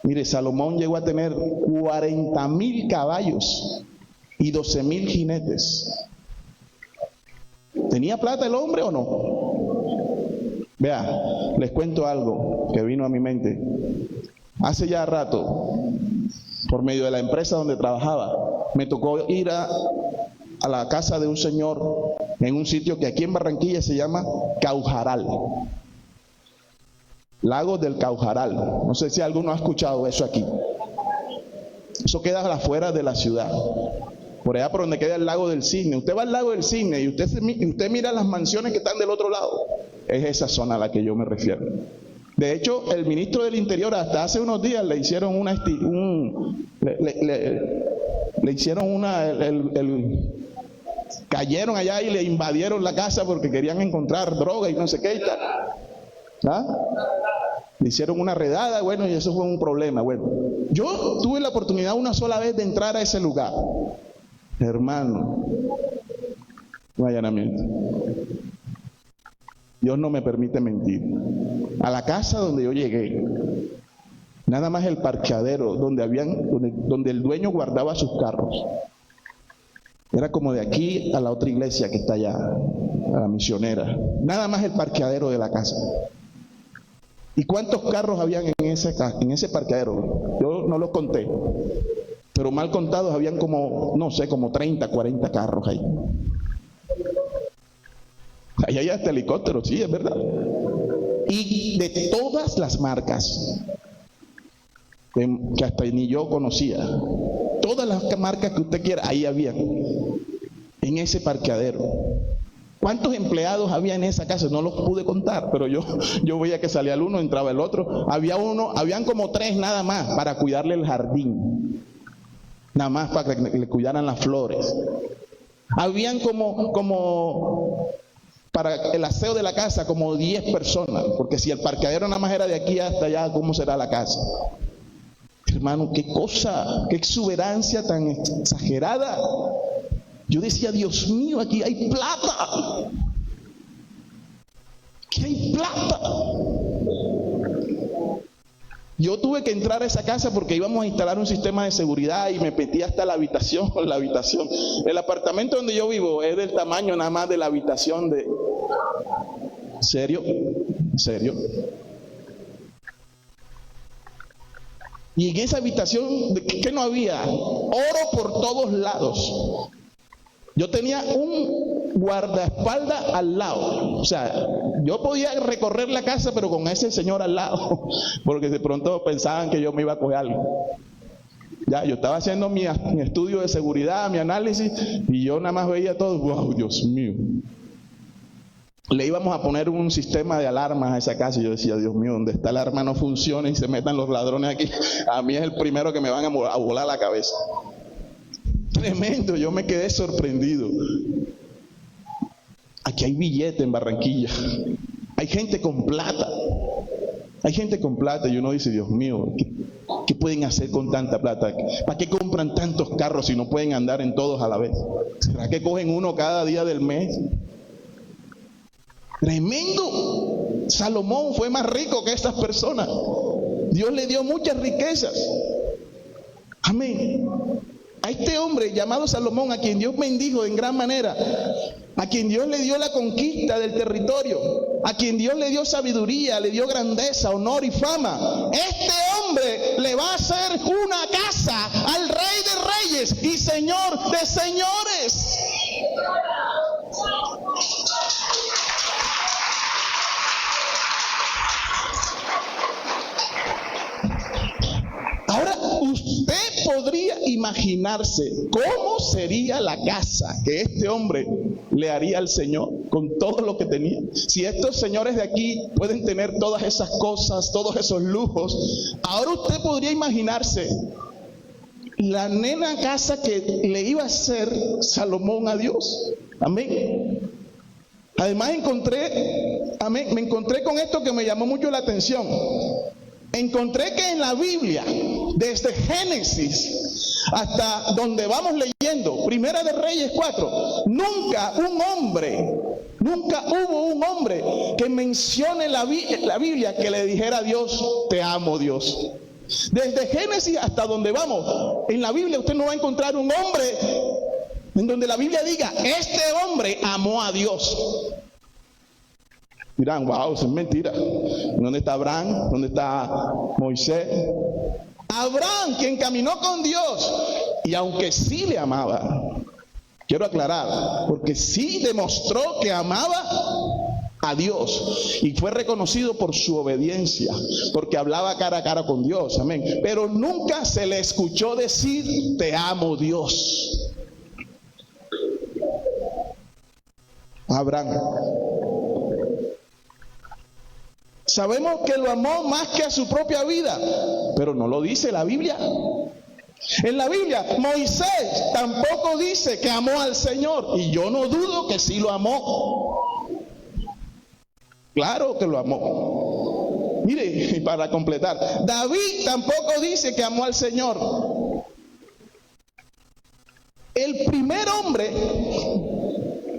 Mire, Salomón llegó a tener 40,000 caballos y 12,000 jinetes. ¿Tenía plata el hombre o no? Vea, les cuento algo que vino a mi mente. Hace ya rato, por medio de la empresa donde trabajaba, me tocó ir a la casa de un señor en un sitio que aquí en Barranquilla se llama Caujaral. Lago del Caujaral. No sé si alguno ha escuchado eso aquí. Eso queda afuera de la ciudad. Por allá por donde queda el lago del Cisne. Usted va al lago del Cisne y usted mira las mansiones que están del otro lado. Es esa zona a la que yo me refiero. De hecho, el ministro del Interior hasta hace unos días le hicieron cayeron allá y le invadieron la casa porque querían encontrar droga y no sé qué y tal. ¿Ah? Le hicieron una redada, bueno, y eso fue un problema. Bueno, yo tuve la oportunidad una sola vez de entrar a ese lugar. Hermano, un allanamiento. Dios no me permite mentir. A la casa donde yo llegué, nada más el parqueadero donde el dueño guardaba sus carros, era como de aquí a la otra iglesia que está allá, a la misionera. Nada más el parqueadero de la casa. ¿Y cuántos carros habían en ese parqueadero? Yo no los conté, pero mal contados habían como, no sé, como 30, 40 carros ahí. Ahí hay hasta helicópteros, sí, es verdad. Y de todas las marcas, que hasta ni yo conocía, todas las marcas que usted quiera, ahí había, en ese parqueadero. ¿Cuántos empleados había en esa casa? No los pude contar, pero yo veía que salía el uno, entraba el otro. Habían como 3 nada más para cuidarle el jardín, nada más para que le cuidaran las flores. Habían como para el aseo de la casa, como 10 personas, porque si el parqueadero nada más era de aquí hasta allá, ¿cómo será la casa? Hermano, qué cosa, qué exuberancia tan exagerada. Yo decía, Dios mío, aquí hay plata. Aquí hay plata. Yo tuve que entrar a esa casa porque íbamos a instalar un sistema de seguridad y me metí hasta la habitación. El apartamento donde yo vivo es del tamaño nada más de la habitación de... ¿Serio? ¿En serio? Y en esa habitación, ¿qué no había? Oro por todos lados. Yo tenía un guardaespaldas al lado. O sea, yo podía recorrer la casa, pero con ese señor al lado, porque de pronto pensaban que yo me iba a coger algo. Ya, yo estaba haciendo mi estudio de seguridad, mi análisis, y yo nada más veía todo. ¡Wow, Dios mío! Le íbamos a poner un sistema de alarmas a esa casa y yo decía, Dios mío, donde esta alarma no funciona y se metan los ladrones aquí, a mí es el primero que me van a volar la cabeza. Tremendo, yo me quedé sorprendido. Aquí hay billete en Barranquilla, hay gente con plata, y uno dice, Dios mío, ¿qué pueden hacer con tanta plata? ¿Para qué compran tantos carros si no pueden andar en todos a la vez? ¿Será que cogen uno cada día del mes? Tremendo. Salomón fue más rico que estas personas. Dios le dio muchas riquezas. Amén. A este hombre llamado Salomón, a quien Dios bendijo en gran manera, a quien Dios le dio la conquista del territorio, a quien Dios le dio sabiduría, le dio grandeza, honor y fama, este hombre le va a hacer una casa al Rey de Reyes y Señor de Señores. imaginarse cómo sería la casa que este hombre le haría al Señor con todo lo que tenía. Si estos señores de aquí pueden tener todas esas cosas, todos esos lujos, ahora usted podría imaginarse la nena casa que le iba a hacer Salomón a Dios. Amén. Además me encontré con esto que me llamó mucho la atención. Encontré que en la Biblia, desde Génesis hasta donde vamos leyendo, Primera de Reyes 4, nunca hubo un hombre que mencione en la Biblia que le dijera a Dios, te amo, Dios. Desde Génesis hasta donde vamos, en la Biblia usted no va a encontrar un hombre en donde la Biblia diga, este hombre amó a Dios. Dirán, wow, eso es mentira. ¿Dónde está Abraham? ¿Dónde está Moisés? Abraham, quien caminó con Dios, y aunque sí le amaba, quiero aclarar, porque sí demostró que amaba a Dios y fue reconocido por su obediencia, porque hablaba cara a cara con Dios, amén. Pero nunca se le escuchó decir, te amo, Dios. Abraham. Sabemos que lo amó más que a su propia vida, pero no lo dice la Biblia. En la Biblia, Moisés tampoco dice que amó al Señor, y yo no dudo que sí lo amó. Claro que lo amó. Mire, para completar, David tampoco dice que amó al Señor. El primer hombre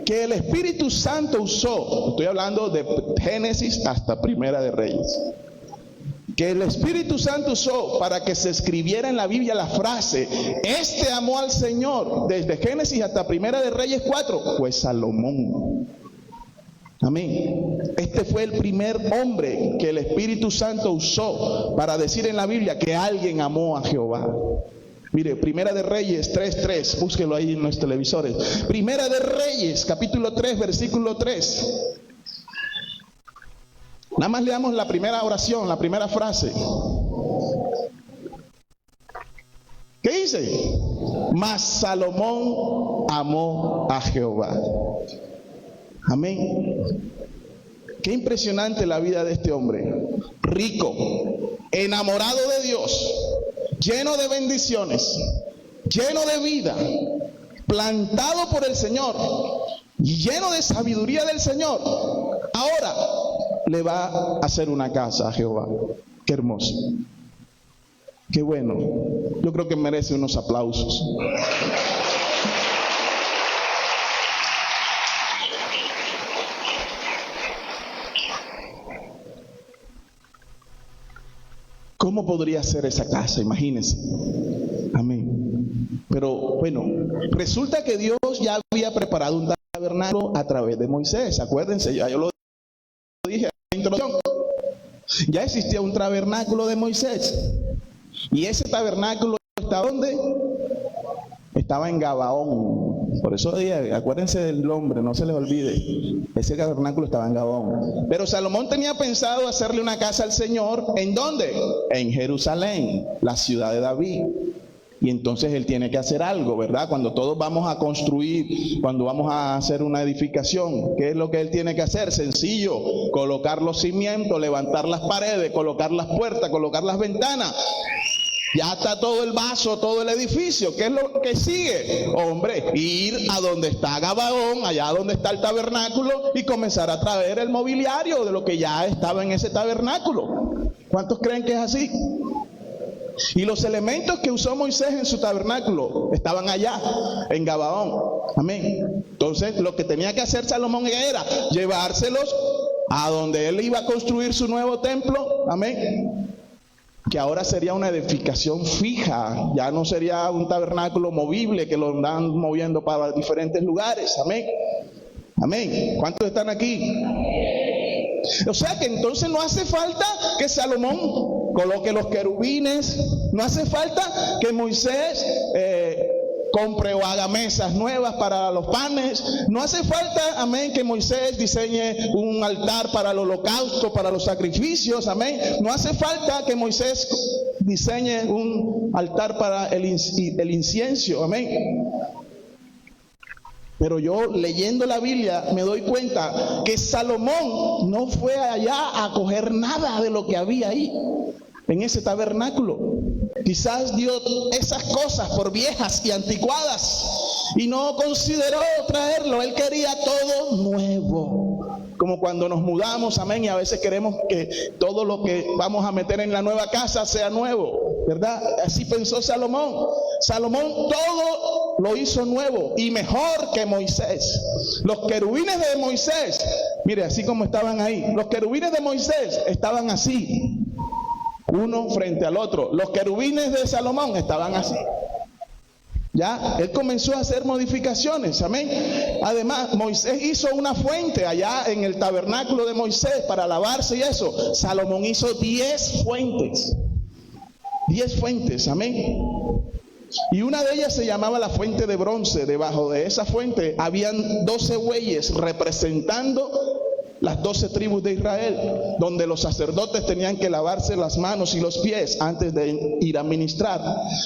que el Espíritu Santo usó, estoy hablando de Génesis hasta Primera de Reyes, que el Espíritu Santo usó para que se escribiera en la Biblia la frase, este amó al Señor, desde Génesis hasta Primera de Reyes 4, fue Salomón. Amén. Este fue el primer hombre que el Espíritu Santo usó para decir en la Biblia que alguien amó a Jehová. Mire, Primera de Reyes 3:3, búsquelo ahí en los televisores. Primera de Reyes, capítulo 3, versículo 3. Nada más leamos la primera oración, la primera frase. ¿Qué dice? Mas Salomón amó a Jehová. Amén. Qué impresionante la vida de este hombre. Rico, enamorado de Dios, lleno de bendiciones, lleno de vida, plantado por el Señor, lleno de sabiduría del Señor. Ahora le va a hacer una casa a Jehová. Qué hermoso. Qué bueno. Yo creo que merece unos aplausos. ¿Cómo podría ser esa casa? Imagínense. Amén. Pero bueno, resulta que Dios ya había preparado un tabernáculo a través de Moisés. Acuérdense, ya yo lo dije en la introducción. Ya existía un tabernáculo de Moisés. Y ese tabernáculo ¿está dónde? Estaba en Gabaón. Por eso dije, acuérdense del nombre, no se les olvide. Ese tabernáculo estaba en Gabaón. Pero Salomón tenía pensado hacerle una casa al Señor. ¿En dónde? En Jerusalén, la ciudad de David. Y entonces él tiene que hacer algo, ¿verdad? Cuando todos vamos a construir, cuando vamos a hacer una edificación, ¿qué es lo que él tiene que hacer? Sencillo, colocar los cimientos, levantar las paredes, colocar las puertas, colocar las ventanas. Ya está todo el vaso, todo el edificio. ¿Qué es lo que sigue? Hombre, ir a donde está Gabaón, allá donde está el tabernáculo, y comenzar a traer el mobiliario de lo que ya estaba en ese tabernáculo. ¿Cuántos creen que es así? Y los elementos que usó Moisés en su tabernáculo estaban allá, en Gabaón. Amén. Entonces, lo que tenía que hacer Salomón era llevárselos a donde él iba a construir su nuevo templo. Amén. Que ahora sería una edificación fija, ya no sería un tabernáculo movible que lo andan moviendo para diferentes lugares. Amén. Amén. ¿Cuántos están aquí? O sea que entonces no hace falta que Salomón coloque los querubines, no hace falta que Moisés compre o haga mesas nuevas para los panes. No hace falta, amén, que Moisés diseñe un altar para el holocausto, para los sacrificios, amén. No hace falta que Moisés diseñe un altar para el incienso, amén. Pero yo, leyendo la Biblia, me doy cuenta que Salomón no fue allá a coger nada de lo que había ahí, en ese tabernáculo. Quizás dio esas cosas por viejas y anticuadas y no consideró traerlo. Él quería todo nuevo. Como cuando nos mudamos, amén, y a veces queremos que todo lo que vamos a meter en la nueva casa sea nuevo, ¿verdad? Así pensó Salomón. Salomón todo lo hizo nuevo y mejor que Moisés. Los querubines de Moisés, mire, así como estaban ahí, los querubines de Moisés estaban así, uno frente al otro. Los querubines de Salomón estaban así. Ya, él comenzó a hacer modificaciones, amén. Además, Moisés hizo una fuente allá en el tabernáculo de Moisés para lavarse y eso. Salomón hizo 10 fuentes. 10 fuentes, amén. Y una de ellas se llamaba la fuente de bronce. Debajo de esa fuente habían 12 bueyes representando las 12 tribus de Israel, donde los sacerdotes tenían que lavarse las manos y los pies antes de ir a ministrar.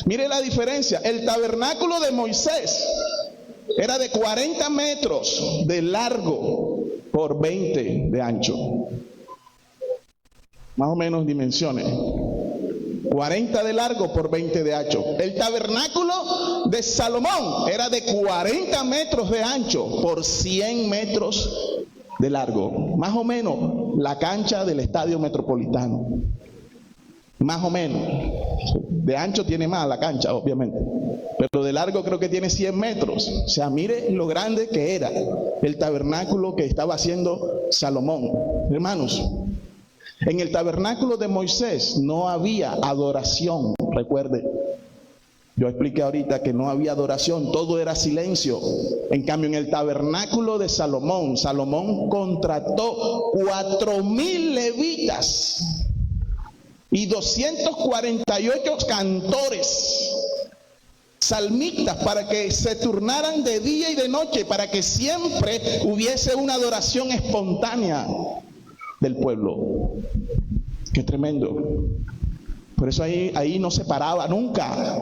Mire la diferencia. El tabernáculo de Moisés era de 40 metros de largo por 20 de ancho. Más o menos dimensiones. 40 de largo por 20 de ancho. El tabernáculo de Salomón era de 40 metros de ancho por 100 metros de largo. Más o menos la cancha del Estadio Metropolitano. Más o menos. De ancho tiene más la cancha, obviamente. Pero de largo creo que tiene 100 metros. O sea, mire lo grande que era el tabernáculo que estaba haciendo Salomón. Hermanos, en el tabernáculo de Moisés no había adoración, recuerde. Yo expliqué ahorita que no había adoración, todo era silencio. En cambio, en el tabernáculo de Salomón, Salomón contrató 4,000 levitas y 248 cantores, salmistas, para que se turnaran de día y de noche, para que siempre hubiese una adoración espontánea del pueblo. Qué tremendo. Por eso ahí no se paraba nunca.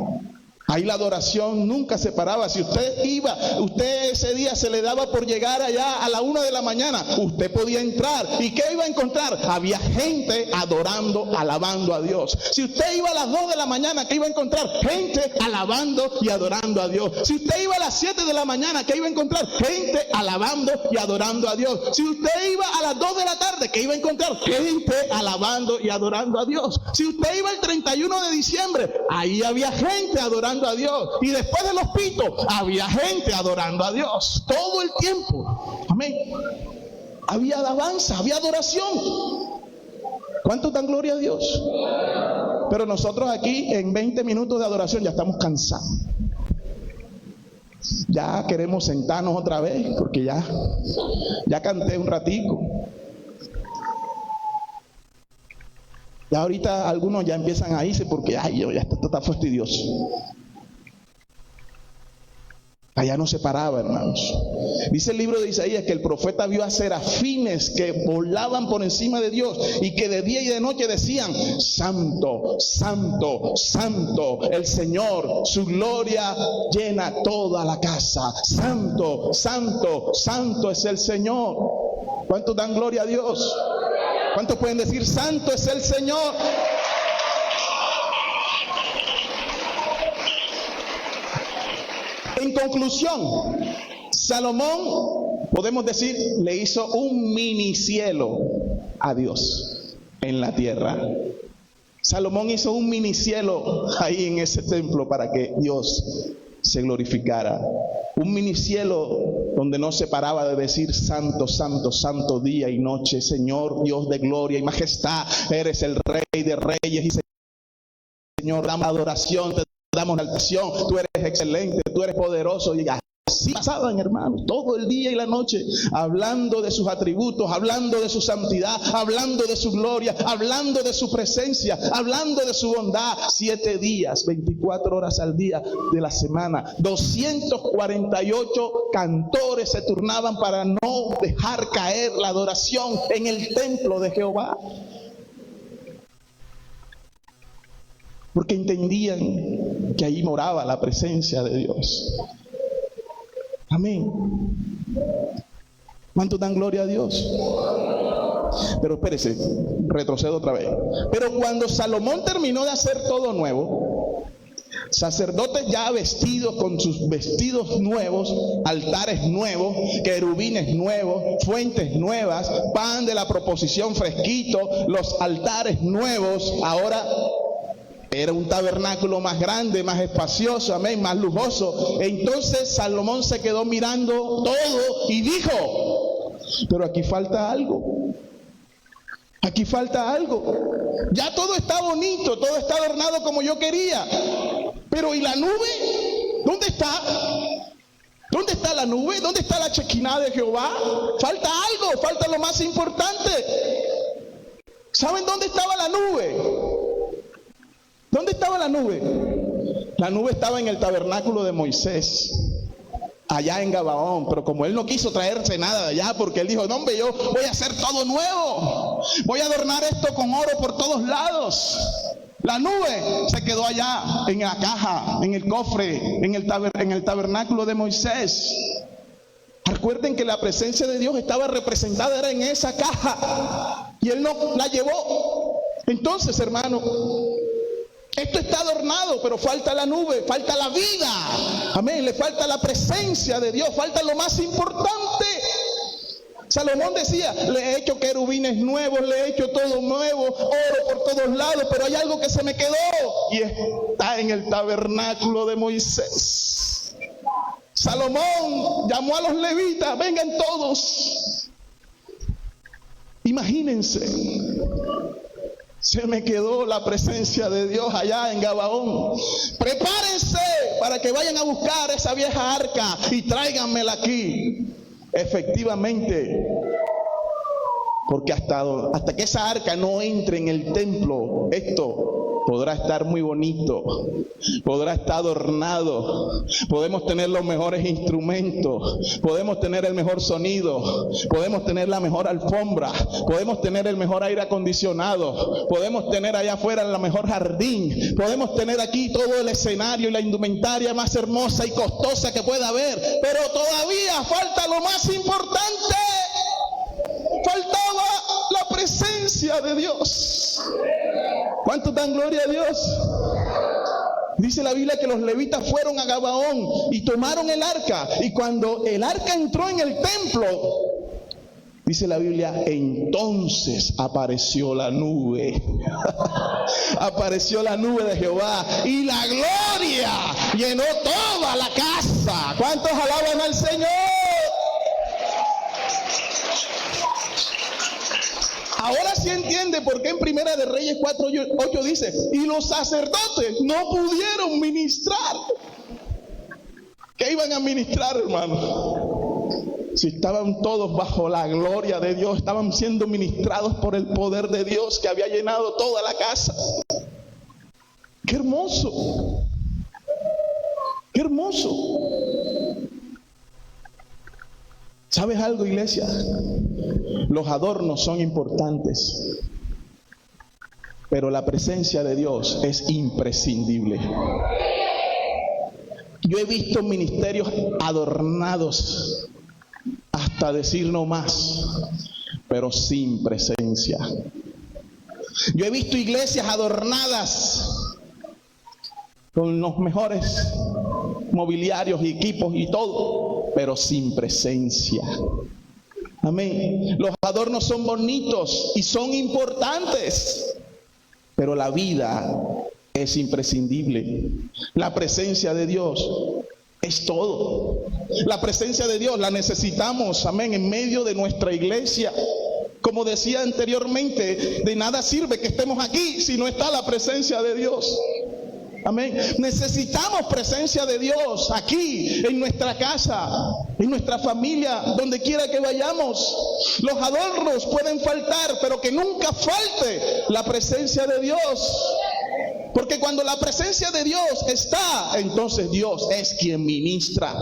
Ahí la adoración nunca se paraba. Si usted ese día se le daba por llegar allá a la 1 de la mañana, usted podía entrar. ¿Y qué iba a encontrar? Había gente adorando, alabando a Dios. Si usted iba a las 2 de la mañana, ¿qué iba a encontrar? Gente alabando y adorando a Dios. Si usted iba a las 7 de la mañana, ¿qué iba a encontrar? Gente alabando y adorando a Dios. Si usted iba a las 2 de la tarde, ¿qué iba a encontrar? Gente alabando y adorando a Dios. Si usted iba el 31 de diciembre, ahí había gente adorando a Dios. Y después de los pitos había gente adorando a Dios todo el tiempo. Amén. Había alabanza, había adoración. ¿Cuánto dan gloria a Dios? Pero nosotros aquí en 20 minutos de adoración ya estamos cansados. Ya queremos sentarnos otra vez porque ya canté un ratico. Ya ahorita algunos ya empiezan a irse porque ya esto está fastidioso. Allá no se paraba, hermanos. Dice el libro de Isaías que el profeta vio a serafines que volaban por encima de Dios y que de día y de noche decían: Santo, Santo, Santo, el Señor, su gloria llena toda la casa. Santo, Santo, Santo es el Señor. ¿Cuántos dan gloria a Dios? ¿Cuántos pueden decir Santo es el Señor? En conclusión, Salomón, podemos decir, le hizo un mini cielo a Dios en la tierra. Salomón hizo un mini cielo ahí en ese templo para que Dios se glorificara. Un mini cielo donde no se paraba de decir Santo, Santo, Santo día y noche. Señor Dios de gloria y majestad, eres el Rey de reyes y Señor, damos adoración, te damos la adoración. Tú eres excelente, tú eres poderoso y Así pasaban, hermanos, todo el día y la noche, hablando de sus atributos, hablando de su santidad, hablando de su gloria, hablando de su presencia, hablando de su bondad. 7 días, 24 horas al día de la semana. 248 cantores se turnaban para no dejar caer la adoración en el templo de Jehová. Porque entendían que ahí moraba la presencia de Dios. Amén. ¿Cuánto dan gloria a Dios? Pero espérese, retrocedo otra vez. Pero cuando Salomón terminó de hacer todo nuevo, sacerdotes ya vestidos con sus vestidos nuevos, altares nuevos, querubines nuevos, fuentes nuevas, pan de la proposición fresquito, los altares nuevos, ahora era un tabernáculo más grande, más espacioso, amén, más lujoso. Entonces Salomón se quedó mirando todo y dijo: pero aquí falta algo. Aquí falta algo. Ya todo está bonito, todo está adornado como yo quería. Pero ¿y la nube? ¿Dónde está? ¿Dónde está la nube? ¿Dónde está la Shekinah de Jehová? Falta algo, falta lo más importante. ¿Saben dónde estaba la nube? ¿Dónde estaba la nube? La nube estaba en el tabernáculo de Moisés, allá en Gabaón, pero como él no quiso traerse nada de allá, porque él dijo: no, hombre, yo voy a hacer todo nuevo, voy a adornar esto con oro por todos lados. La nube se quedó allá en la caja, en el cofre, en el tabernáculo de Moisés. Recuerden que la presencia de Dios estaba representada, era en esa caja, y él no la llevó. Entonces, hermano, esto está adornado, pero falta la nube, falta la vida. Amén, le falta la presencia de Dios, falta lo más importante. Salomón decía: le he hecho querubines nuevos, le he hecho todo nuevo, oro por todos lados, pero hay algo que se me quedó, y está en el tabernáculo de Moisés. Salomón llamó a los levitas: vengan todos. Imagínense, se me quedó la presencia de Dios allá en Gabaón. Prepárense para que vayan a buscar esa vieja arca y tráiganmela aquí. Efectivamente, porque hasta que esa arca no entre en el templo, esto podrá estar muy bonito, podrá estar adornado, podemos tener los mejores instrumentos, podemos tener el mejor sonido, podemos tener la mejor alfombra, podemos tener el mejor aire acondicionado, podemos tener allá afuera el mejor jardín, podemos tener aquí todo el escenario y la indumentaria más hermosa y costosa que pueda haber, pero todavía falta lo más importante. Faltaba la presencia de Dios. ¿Cuántos dan gloria a Dios? Dice la Biblia que los levitas fueron a Gabaón y tomaron el arca, y cuando el arca entró en el templo, dice la Biblia, entonces apareció la nube. Apareció la nube de Jehová y la gloria llenó toda la casa. ¿Cuántos alaban al Señor? Ahora sí entiende por qué en Primera de Reyes 4:8 dice: y los sacerdotes no pudieron ministrar. ¿Qué iban a ministrar, hermano? Si estaban todos bajo la gloria de Dios, estaban siendo ministrados por el poder de Dios que había llenado toda la casa. ¡Qué hermoso! ¡Qué hermoso! ¿Sabes algo, iglesia? Los adornos son importantes, pero la presencia de Dios es imprescindible. Yo he visto ministerios adornados hasta decir no más, pero sin presencia. Yo he visto iglesias adornadas con los mejores mobiliarios y equipos y todo, pero sin presencia. Amén. Los adornos son bonitos y son importantes, pero la vida es imprescindible. La presencia de Dios es todo. La presencia de Dios la necesitamos, amén, en medio de nuestra iglesia. Como decía anteriormente, de nada sirve que estemos aquí si no está la presencia de Dios. Amén. Necesitamos presencia de Dios aquí, en nuestra casa, en nuestra familia, donde quiera que vayamos. Los adornos pueden faltar, pero que nunca falte la presencia de Dios. Porque cuando la presencia de Dios está, entonces Dios es quien ministra.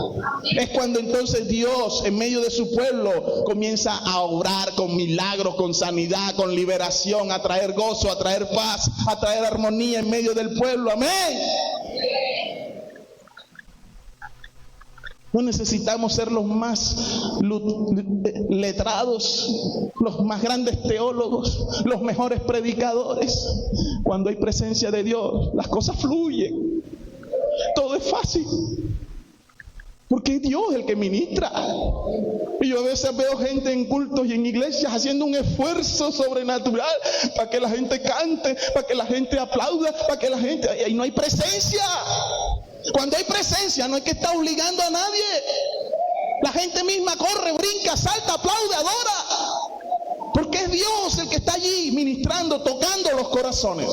Es cuando entonces Dios, en medio de su pueblo, comienza a obrar con milagros, con sanidad, con liberación, a traer gozo, a traer paz, a traer armonía en medio del pueblo. Amén. No necesitamos ser los más letrados, los más grandes teólogos, los mejores predicadores. Cuando hay presencia de Dios, las cosas fluyen. Todo es fácil. Porque es Dios el que ministra. Y yo a veces veo gente en cultos y en iglesias haciendo un esfuerzo sobrenatural para que la gente cante, para que la gente aplauda, para que la gente... Ahí no hay presencia. Cuando hay presencia no hay que estar obligando a nadie. La gente misma corre, brinca, salta, aplaude, adora. Porque es Dios el que está allí ministrando, tocando los corazones.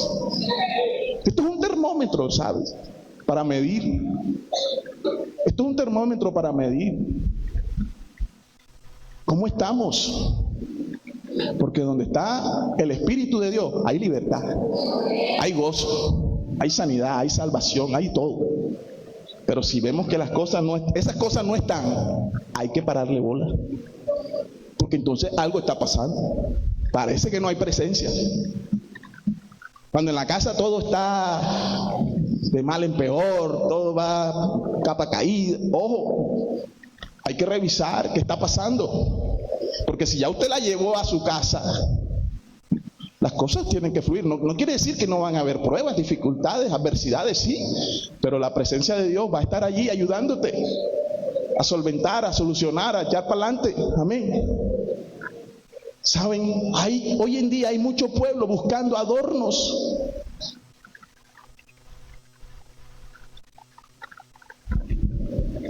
Esto es un termómetro, ¿sabes? Para medir. Esto es un termómetro para medir cómo estamos. Porque donde está el Espíritu de Dios hay libertad, hay gozo, hay sanidad, hay salvación, hay todo. Pero si vemos que las cosas esas cosas no están, hay que pararle bola. Porque entonces algo está pasando. Parece que no hay presencia. Cuando en la casa todo está de mal en peor, todo va capa caída, ojo, hay que revisar qué está pasando. Porque si ya usted la llevó a su casa, las cosas tienen que fluir. No quiere decir que no van a haber pruebas, dificultades, adversidades, sí. Pero la presencia de Dios va a estar allí ayudándote a solventar, a solucionar, a echar para adelante. Amén. Saben, hoy en día hay mucho pueblo buscando adornos.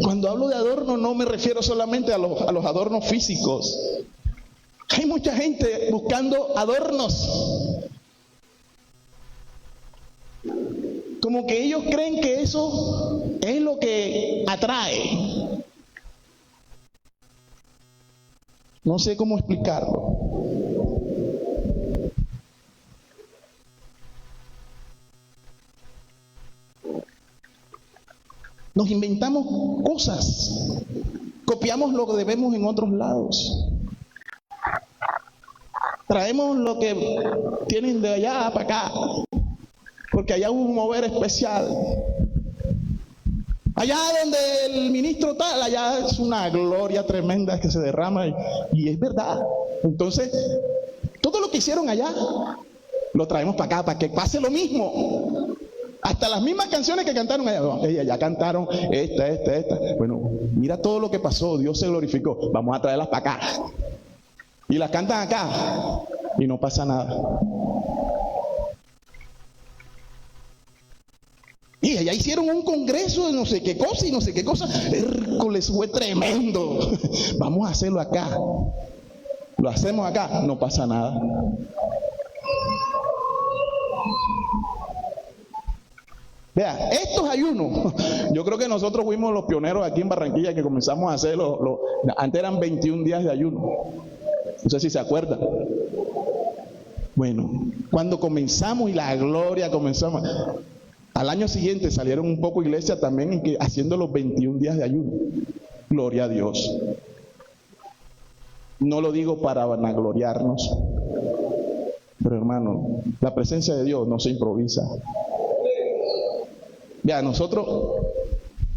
Cuando hablo de adornos no me refiero solamente a los adornos físicos. Hay mucha gente buscando adornos. Como que ellos creen que eso es lo que atrae. No sé cómo explicarlo. Nos inventamos cosas, copiamos lo que vemos en otros lados, traemos lo que tienen de allá para acá, porque allá hubo un mover especial. Allá donde el ministro tal, allá es una gloria tremenda que se derrama y es verdad. Entonces, todo lo que hicieron allá, lo traemos para acá, para que pase lo mismo. Hasta las mismas canciones que cantaron allá, ellas ya cantaron esta. Bueno, mira todo lo que pasó, Dios se glorificó, vamos a traerlas para acá. Y las cantan acá y no pasa nada. Y allá hicieron un congreso de no sé qué cosa y no sé qué cosa. Hércules, fue tremendo. Vamos a hacerlo acá. Lo hacemos acá, no pasa nada. Vea, estos ayunos, yo creo que nosotros fuimos los pioneros aquí en Barranquilla que comenzamos a hacerlo. Antes eran 21 días de ayuno. No sé si se acuerdan. Bueno, cuando comenzamos y la gloria comenzamos, al año siguiente salieron un poco iglesias también haciendo los 21 días de ayuno. Gloria a Dios. No lo digo para vanagloriarnos, pero hermano, la presencia de Dios no se improvisa. Ya, nosotros,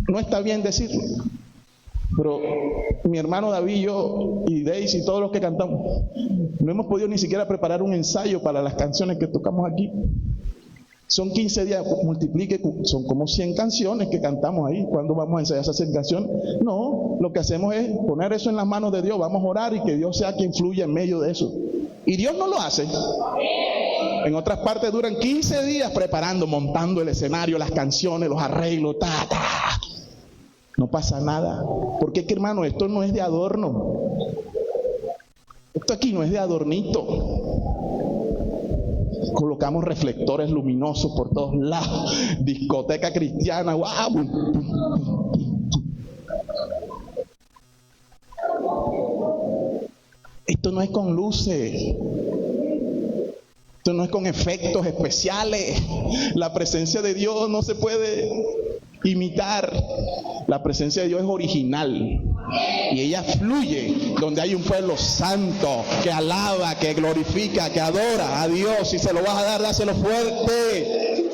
no está bien decirlo, pero mi hermano David, yo y Daisy y todos los que cantamos, no hemos podido ni siquiera preparar un ensayo para las canciones que tocamos aquí. Son 15 días, multiplique, son como 100 canciones que cantamos ahí. ¿Cuándo vamos a ensayar esas 100 canciones? No, lo que hacemos es poner eso en las manos de Dios, vamos a orar y que Dios sea quien fluya en medio de eso. Y Dios no lo hace. En otras partes duran 15 días preparando, montando el escenario, las canciones, los arreglos, No pasa nada. Porque es que, hermano, esto no es de adorno. Esto aquí no es de adornito. colocamos reflectores luminosos por todos lados, discoteca cristiana, ¡wow! Esto no es con luces, esto no es con efectos especiales. La presencia de Dios no se puede imitar. La presencia de Dios es original y ella fluye donde hay un pueblo santo que alaba, que glorifica, que adora a Dios. Si se lo vas a dar, dáselo fuerte.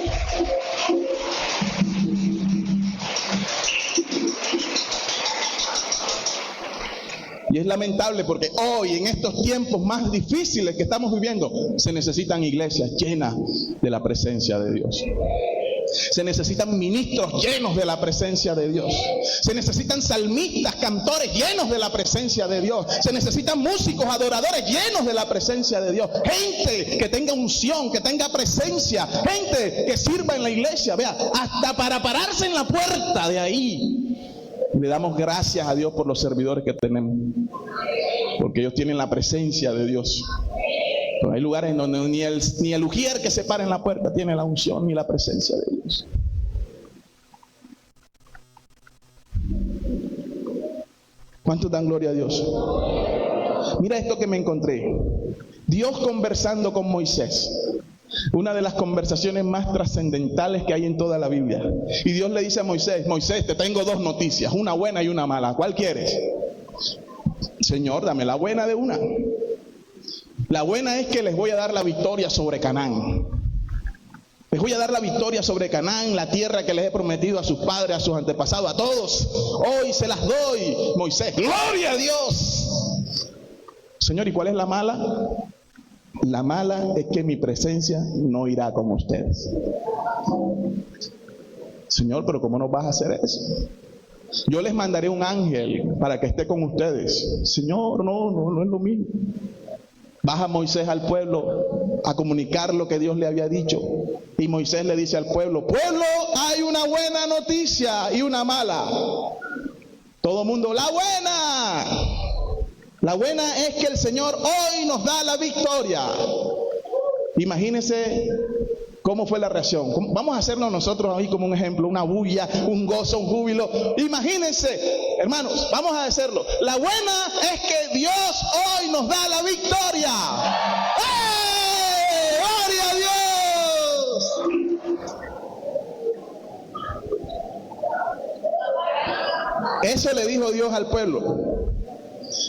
Y es lamentable porque hoy, en estos tiempos más difíciles que estamos viviendo, se necesitan iglesias llenas de la presencia de Dios. Se necesitan ministros llenos de la presencia de Dios. Se necesitan salmistas, cantores llenos de la presencia de Dios. Se necesitan músicos, adoradores llenos de la presencia de Dios. Gente que tenga unción, que tenga presencia. Gente que sirva en la iglesia. Vea, hasta para pararse en la puerta de ahí. Le damos gracias a Dios por los servidores que tenemos, porque ellos tienen la presencia de Dios. Pero hay lugares en donde ni el ujier que se para en la puerta tiene la unción ni la presencia de Dios. ¿Cuántos dan gloria a Dios? Mira esto que me encontré. Dios conversando con Moisés. Una de las conversaciones más trascendentales que hay en toda la Biblia. Y Dios le dice a Moisés: Moisés, te tengo dos noticias, una buena y una mala. ¿Cuál quieres? Señor, dame la buena de una. La buena es que les voy a dar la victoria sobre Canaán. Les voy a dar la victoria sobre Canaán, la tierra que les he prometido a sus padres, a sus antepasados, a todos. Hoy se las doy. Moisés: ¡gloria a Dios! Señor, ¿y cuál es la mala? La mala es que mi presencia no irá con ustedes. Señor, pero ¿cómo nos vas a hacer eso? Yo les mandaré un ángel para que esté con ustedes. Señor, no es lo mismo. Baja Moisés al pueblo a comunicar lo que Dios le había dicho. Y Moisés le dice al pueblo: pueblo, hay una buena noticia y una mala. Todo el mundo: la buena. La buena es que el Señor hoy nos da la victoria. Imagínense cómo fue la reacción. Vamos a hacernos nosotros ahí como un ejemplo, una bulla, un gozo, un júbilo. Imagínense, hermanos, vamos a hacerlo. La buena es que Dios hoy nos da la victoria. ¡Eh! ¡Gloria a Dios! Eso le dijo Dios al pueblo.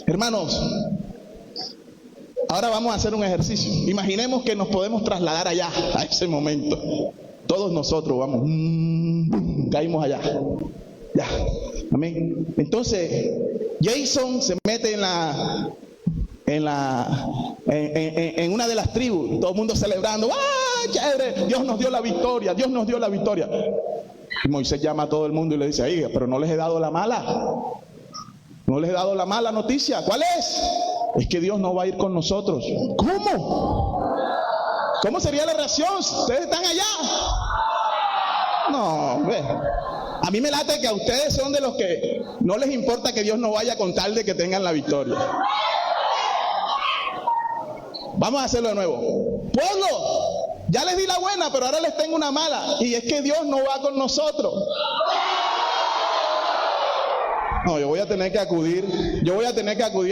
Hermanos, ahora vamos a hacer un ejercicio. Imaginemos que nos podemos trasladar allá, a ese momento. Todos nosotros vamos, caímos allá. Ya, amén. Entonces, Jason se mete en una de las tribus, todo el mundo celebrando. ¡Ah, chévere! Dios nos dio la victoria, Dios nos dio la victoria. Y Moisés llama a todo el mundo y le dice: oiga, pero no les he dado la mala. No les he dado la mala noticia. ¿Cuál es? Es que Dios no va a ir con nosotros. ¿Cómo? ¿Cómo sería la reacción? ¿Ustedes están allá? No, ve. A mí me late que a ustedes son de los que no les importa que Dios no vaya con tal de que tengan la victoria. Vamos a hacerlo de nuevo. Pueblo, ya les di la buena, pero ahora les tengo una mala. Y es que Dios no va con nosotros. No, yo voy a tener que acudir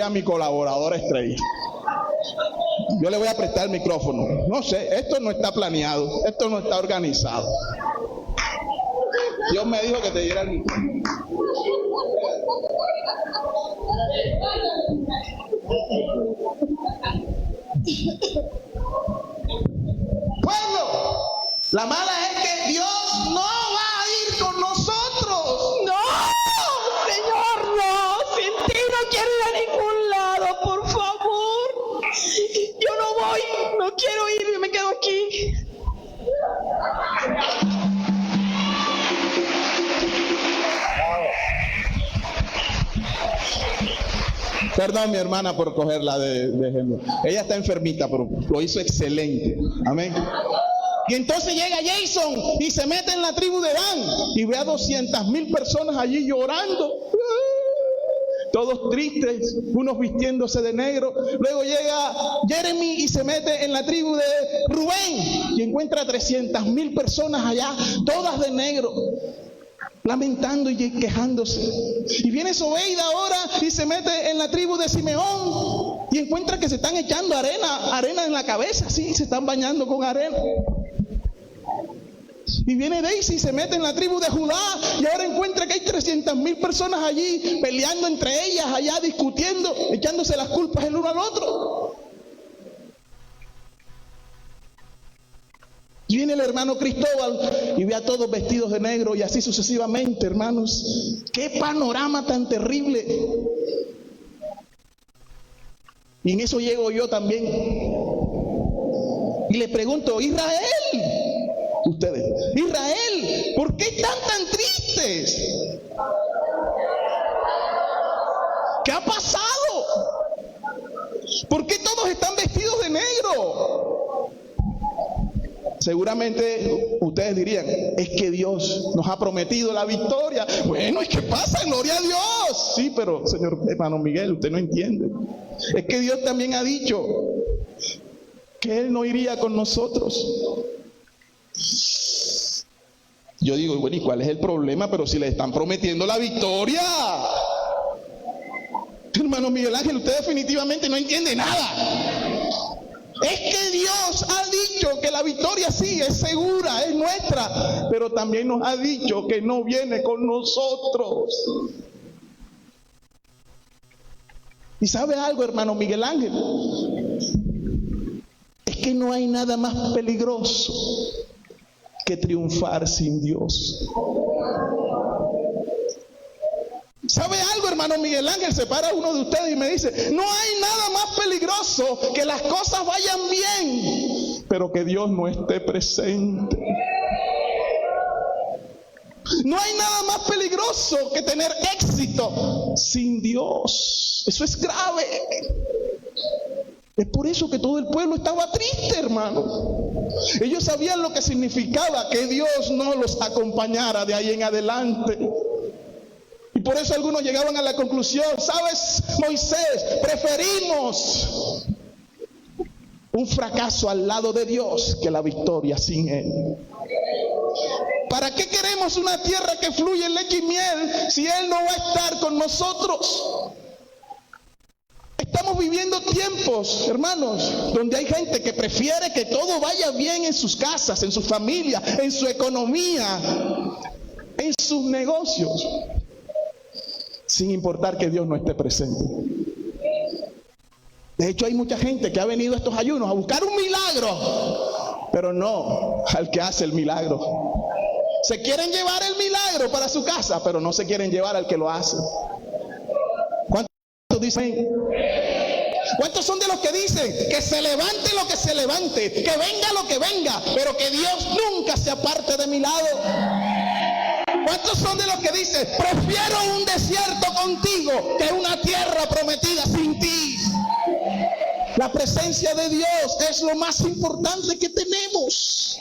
a mi colaborador estrella. Yo le voy a prestar el micrófono. No sé, esto no está planeado, esto no está organizado. Dios me dijo que te diera el micrófono. Pueblo, la mala es que Dios no va a ir con nosotros. ¡No! Señor, no. Sin ti no quiero ir a ningún lado, por favor. Yo no voy, no quiero ir, yo me quedo aquí. Perdón, mi hermana, por cogerla de ejemplo. Ella está enfermita, pero lo hizo excelente. Amén. Y entonces llega Jason y se mete en la tribu de Dan y ve a 200,000 personas allí llorando, todos tristes, unos vistiéndose de negro. Luego llega Jeremy y se mete en la tribu de Rubén encuentra 300,000 personas allá, todas de negro, lamentando y quejándose. Y viene Zobeida ahora y se mete en la tribu de Simeón y encuentra que se están echando arena en la cabeza, sí, se están bañando con arena. Y viene Daisy y se mete en la tribu de Judá y ahora encuentra que hay 300,000 personas allí peleando entre ellas, allá discutiendo, echándose las culpas el uno al otro. Y viene el hermano Cristóbal y ve a todos vestidos de negro y así sucesivamente, hermanos. ¡Qué panorama tan terrible! Y en eso llego yo también. Y le pregunto, Israel, ¿por qué están tan tristes? ¿Qué ha pasado? ¿Por qué todos están vestidos de negro? Seguramente ustedes dirían, es que Dios nos ha prometido la victoria. Bueno, ¿y qué pasa? ¡Gloria a Dios! Sí, pero señor hermano Miguel, usted no entiende. Es que Dios también ha dicho que Él no iría con nosotros. Yo digo, bueno, ¿y cuál es el problema? Pero si le están prometiendo la victoria. Hermano Miguel Ángel, usted definitivamente no entiende nada. Es que Dios ha dicho que la victoria sí es segura, es nuestra, pero también nos ha dicho que no viene con nosotros. ¿Y sabe algo, hermano Miguel Ángel? Es que no hay nada más peligroso que triunfar sin Dios. ¿Sabe algo, hermano Miguel Ángel? Se para uno de ustedes y me dice, no hay nada más peligroso que las cosas vayan bien, pero que Dios no esté presente. No hay nada más peligroso que tener éxito sin Dios. Eso es grave. Es por eso que todo el pueblo estaba triste, hermano. Ellos sabían lo que significaba que Dios no los acompañara de ahí en adelante. Y por eso algunos llegaban a la conclusión, ¿sabes, Moisés? Preferimos un fracaso al lado de Dios que la victoria sin Él. ¿Para qué queremos una tierra que fluye leche y miel si Él no va a estar con nosotros? Estamos viviendo tiempos, hermanos, donde hay gente que prefiere que todo vaya bien en sus casas, en su familia, en su economía, en sus negocios, sin importar que Dios no esté presente. De hecho, hay mucha gente que ha venido a estos ayunos a buscar un milagro, pero no al que hace el milagro. Se quieren llevar el milagro para su casa, pero no se quieren llevar al que lo hace. ¿Cuántos dicen? ¿Cuántos son de los que dicen que se levante lo que se levante, que venga lo que venga, pero que Dios nunca se aparte de mi lado? ¿Cuántos son de los que dicen, prefiero un desierto contigo que una tierra prometida sin ti? La presencia de Dios es lo más importante que tenemos.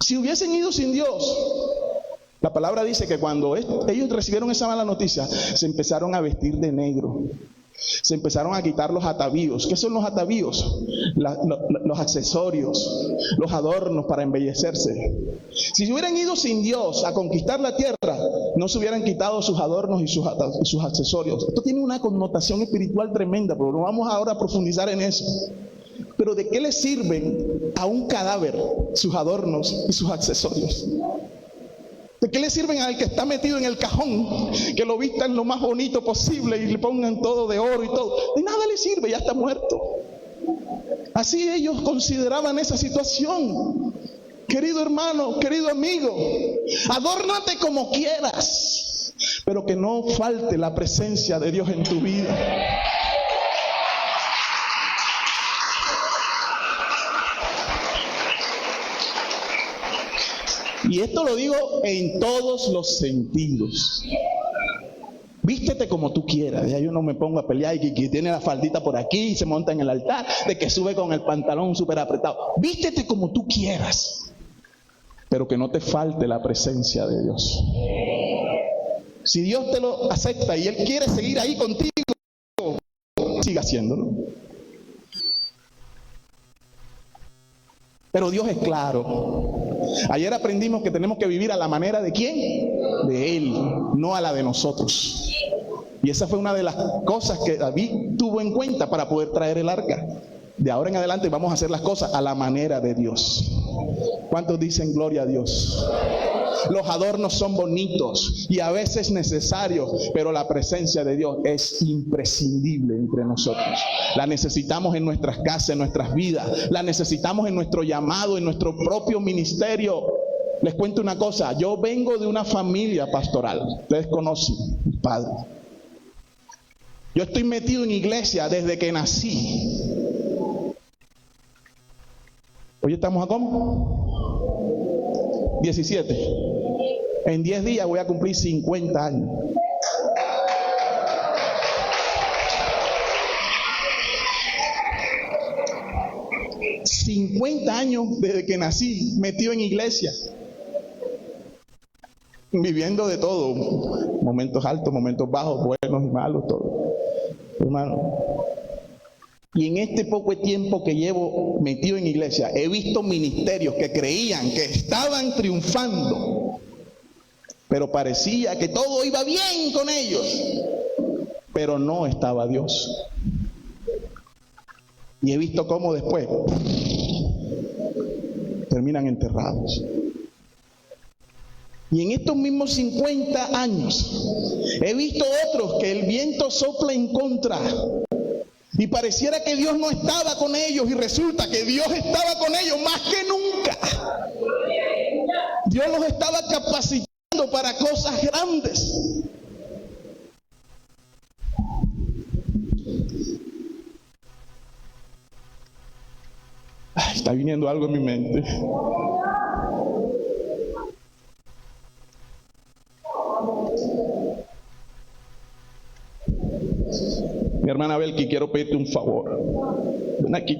Si hubiesen ido sin Dios, la palabra dice que cuando ellos recibieron esa mala noticia, se empezaron a vestir de negro. Se empezaron a quitar los atavíos. ¿Qué son los atavíos? Los accesorios, los adornos para embellecerse. Si hubieran ido sin Dios a conquistar la tierra, no se hubieran quitado sus adornos y sus accesorios. Esto tiene una connotación espiritual tremenda, pero no vamos ahora a profundizar en eso. Pero ¿de qué le sirven a un cadáver sus adornos y sus accesorios? ¿De qué le sirven al que está metido en el cajón que lo vistan lo más bonito posible y le pongan todo de oro y todo? De nada le sirve, ya está muerto. Así ellos consideraban esa situación. Querido hermano, querido amigo, adórnate como quieras, pero que no falte la presencia de Dios en tu vida. Y esto lo digo en todos los sentidos. Vístete como tú quieras. Ya yo no me pongo a pelear y que tiene la faldita por aquí y se monta en el altar, de que sube con el pantalón súper apretado. Vístete como tú quieras, pero que no te falte la presencia de Dios. Si Dios te lo acepta y Él quiere seguir ahí contigo, siga haciéndolo. Pero Dios es claro. Ayer aprendimos que tenemos que vivir a la manera ¿de quién? De Él, no a la de nosotros. Y esa fue una de las cosas que David tuvo en cuenta para poder traer el arca. De ahora en adelante vamos a hacer las cosas a la manera de Dios. ¿Cuántos dicen gloria a Dios? Los adornos son bonitos y a veces necesarios, pero la presencia de Dios es imprescindible entre nosotros. La necesitamos en nuestras casas, en nuestras vidas. La necesitamos en nuestro llamado, en nuestro propio ministerio. Les cuento una cosa, yo vengo de una familia pastoral. Ustedes conocen mi padre. Yo estoy metido en iglesia desde que nací. Hoy estamos a ¿cómo? 17. En 10 días voy a cumplir 50 años. $50 años desde que nací, metido en iglesia. Viviendo de todo. Momentos altos, momentos bajos, buenos y malos, todo. Hermano. Y en este poco tiempo que llevo metido en iglesia, he visto ministerios que creían que estaban triunfando, pero parecía que todo iba bien con ellos, pero no estaba Dios. Y he visto cómo después terminan enterrados. Y en estos mismos 50 años he visto otros que el viento sopla en contra. Y pareciera que Dios no estaba con ellos, y resulta que Dios estaba con ellos más que nunca. Dios los estaba capacitando para cosas grandes. Ay, está viniendo algo en mi mente. Mi hermana Belki, quiero pedirte un favor. Ven aquí.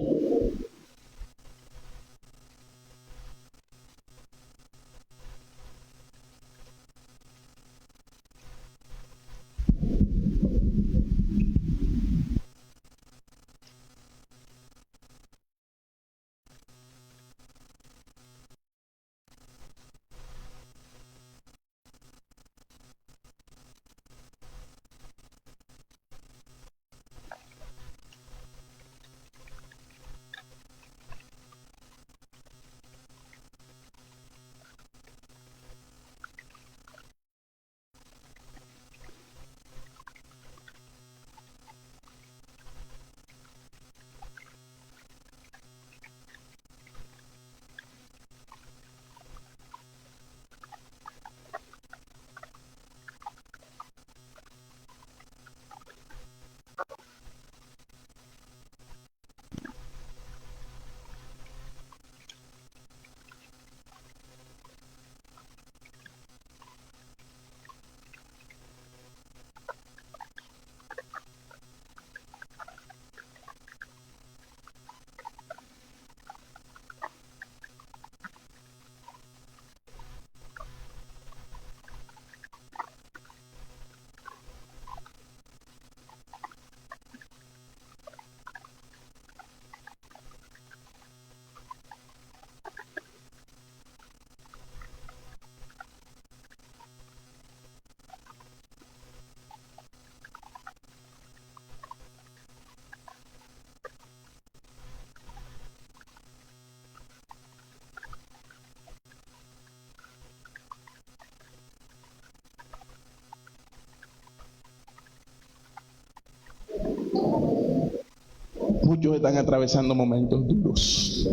Muchos están atravesando momentos duros,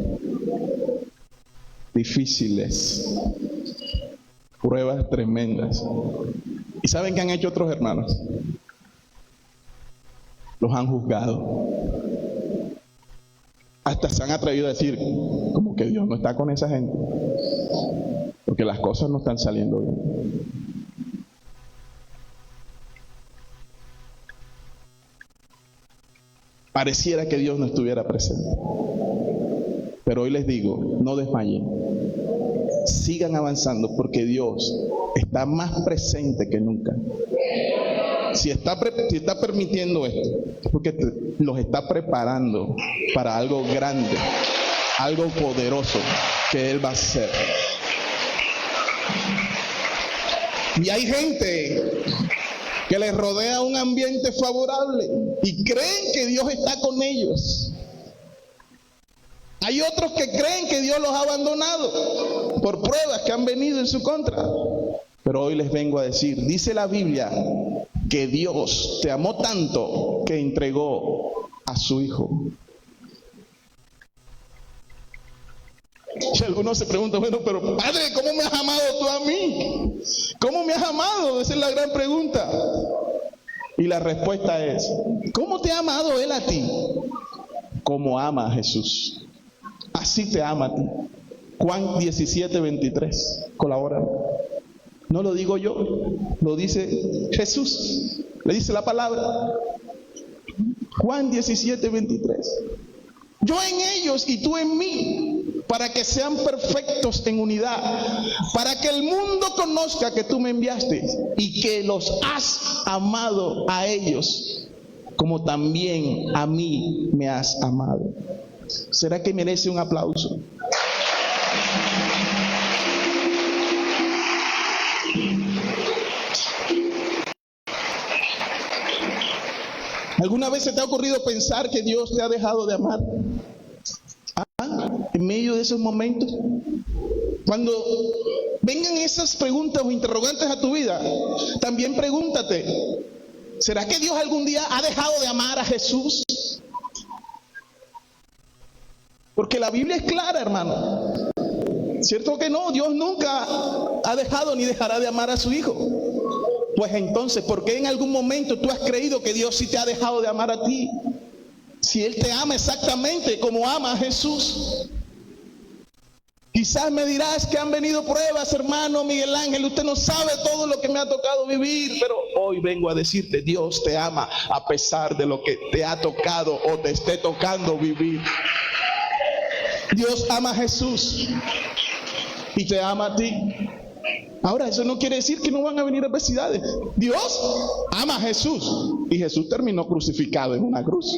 difíciles, pruebas tremendas. ¿Y saben qué han hecho otros hermanos? Los han juzgado. Hasta se han atrevido a decir, como que Dios no está con esa gente, porque las cosas no están saliendo bien. Pareciera que Dios no estuviera presente. Pero hoy les digo, no desmayen. Sigan avanzando porque Dios está más presente que nunca. Si está permitiendo esto, es porque los está preparando para algo grande. algo poderoso que Él va a hacer. Y hay gente que les rodea un ambiente favorable y creen que Dios está con ellos. Hay otros que creen que Dios los ha abandonado por pruebas que han venido en su contra. Pero hoy les vengo a decir, dice la Biblia, que Dios te amó tanto que entregó a su Hijo. Y algunos se preguntan, bueno, pero Padre, ¿cómo me has amado tú a mí? ¿Cómo me has amado? Esa es la gran pregunta. Y la respuesta es, ¿cómo te ha amado Él a ti? Como ama a Jesús. Así te ama a ti. Juan 17:23. Colabora. No lo digo yo, lo dice Jesús. Le dice la palabra. Juan 17:23. Yo en ellos y tú en mí, para que sean perfectos en unidad, para que el mundo conozca que tú me enviaste y que los has amado a ellos, como también a mí me has amado. ¿Será que merece un aplauso? ¿Alguna vez se te ha ocurrido pensar que Dios te ha dejado de amar? En medio de esos momentos, cuando vengan esas preguntas o interrogantes a tu vida, también pregúntate, ¿será que Dios algún día ha dejado de amar a Jesús? Porque la Biblia es clara, hermano. ¿Cierto que no? Dios nunca ha dejado ni dejará de amar a su Hijo. Pues entonces, ¿por qué en algún momento tú has creído que Dios sí te ha dejado de amar a ti? Si Él te ama exactamente como ama a Jesús. Quizás me dirás que han venido pruebas, hermano Miguel Ángel, usted no sabe todo lo que me ha tocado vivir, pero hoy vengo a decirte, Dios te ama a pesar de lo que te ha tocado o te esté tocando vivir. Dios ama a Jesús y te ama a ti. Ahora, eso no quiere decir que no van a venir adversidades. Dios ama a Jesús y Jesús terminó crucificado en una cruz.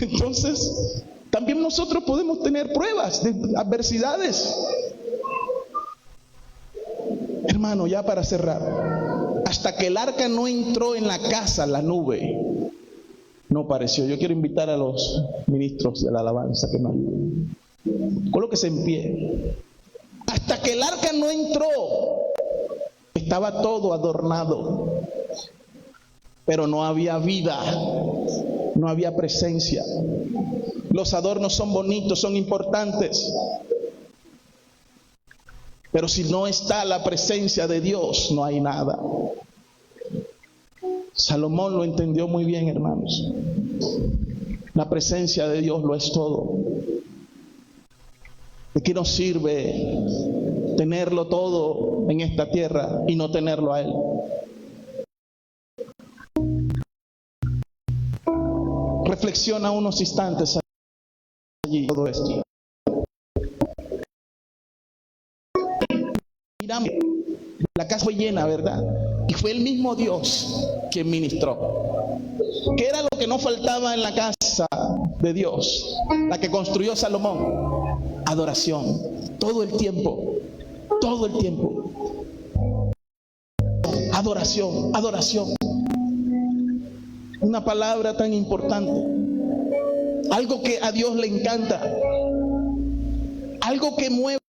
Entonces, también nosotros podemos tener pruebas de adversidades. Hermano, ya para cerrar, hasta que el arca no entró en la casa, la nube no apareció. Yo quiero invitar a los ministros de la alabanza que me ayuden. Colóquese en pie. Hasta que el arca no entró, estaba todo adornado, pero no había vida, no había presencia. Los adornos son bonitos, son importantes, pero si no está la presencia de Dios, no hay nada. Salomón lo entendió muy bien, hermanos. La presencia de Dios lo es todo. ¿De qué nos sirve tenerlo todo en esta tierra y no tenerlo a Él? Reflexiona unos instantes allí todo esto. Miramos, la casa fue llena, ¿verdad? Y fue el mismo Dios quien ministró. ¿Qué era lo que no faltaba en la casa de Dios, la que construyó Salomón? Adoración, todo el tiempo, todo el tiempo. Adoración, adoración. Una palabra tan importante, algo que a Dios le encanta, algo que mueve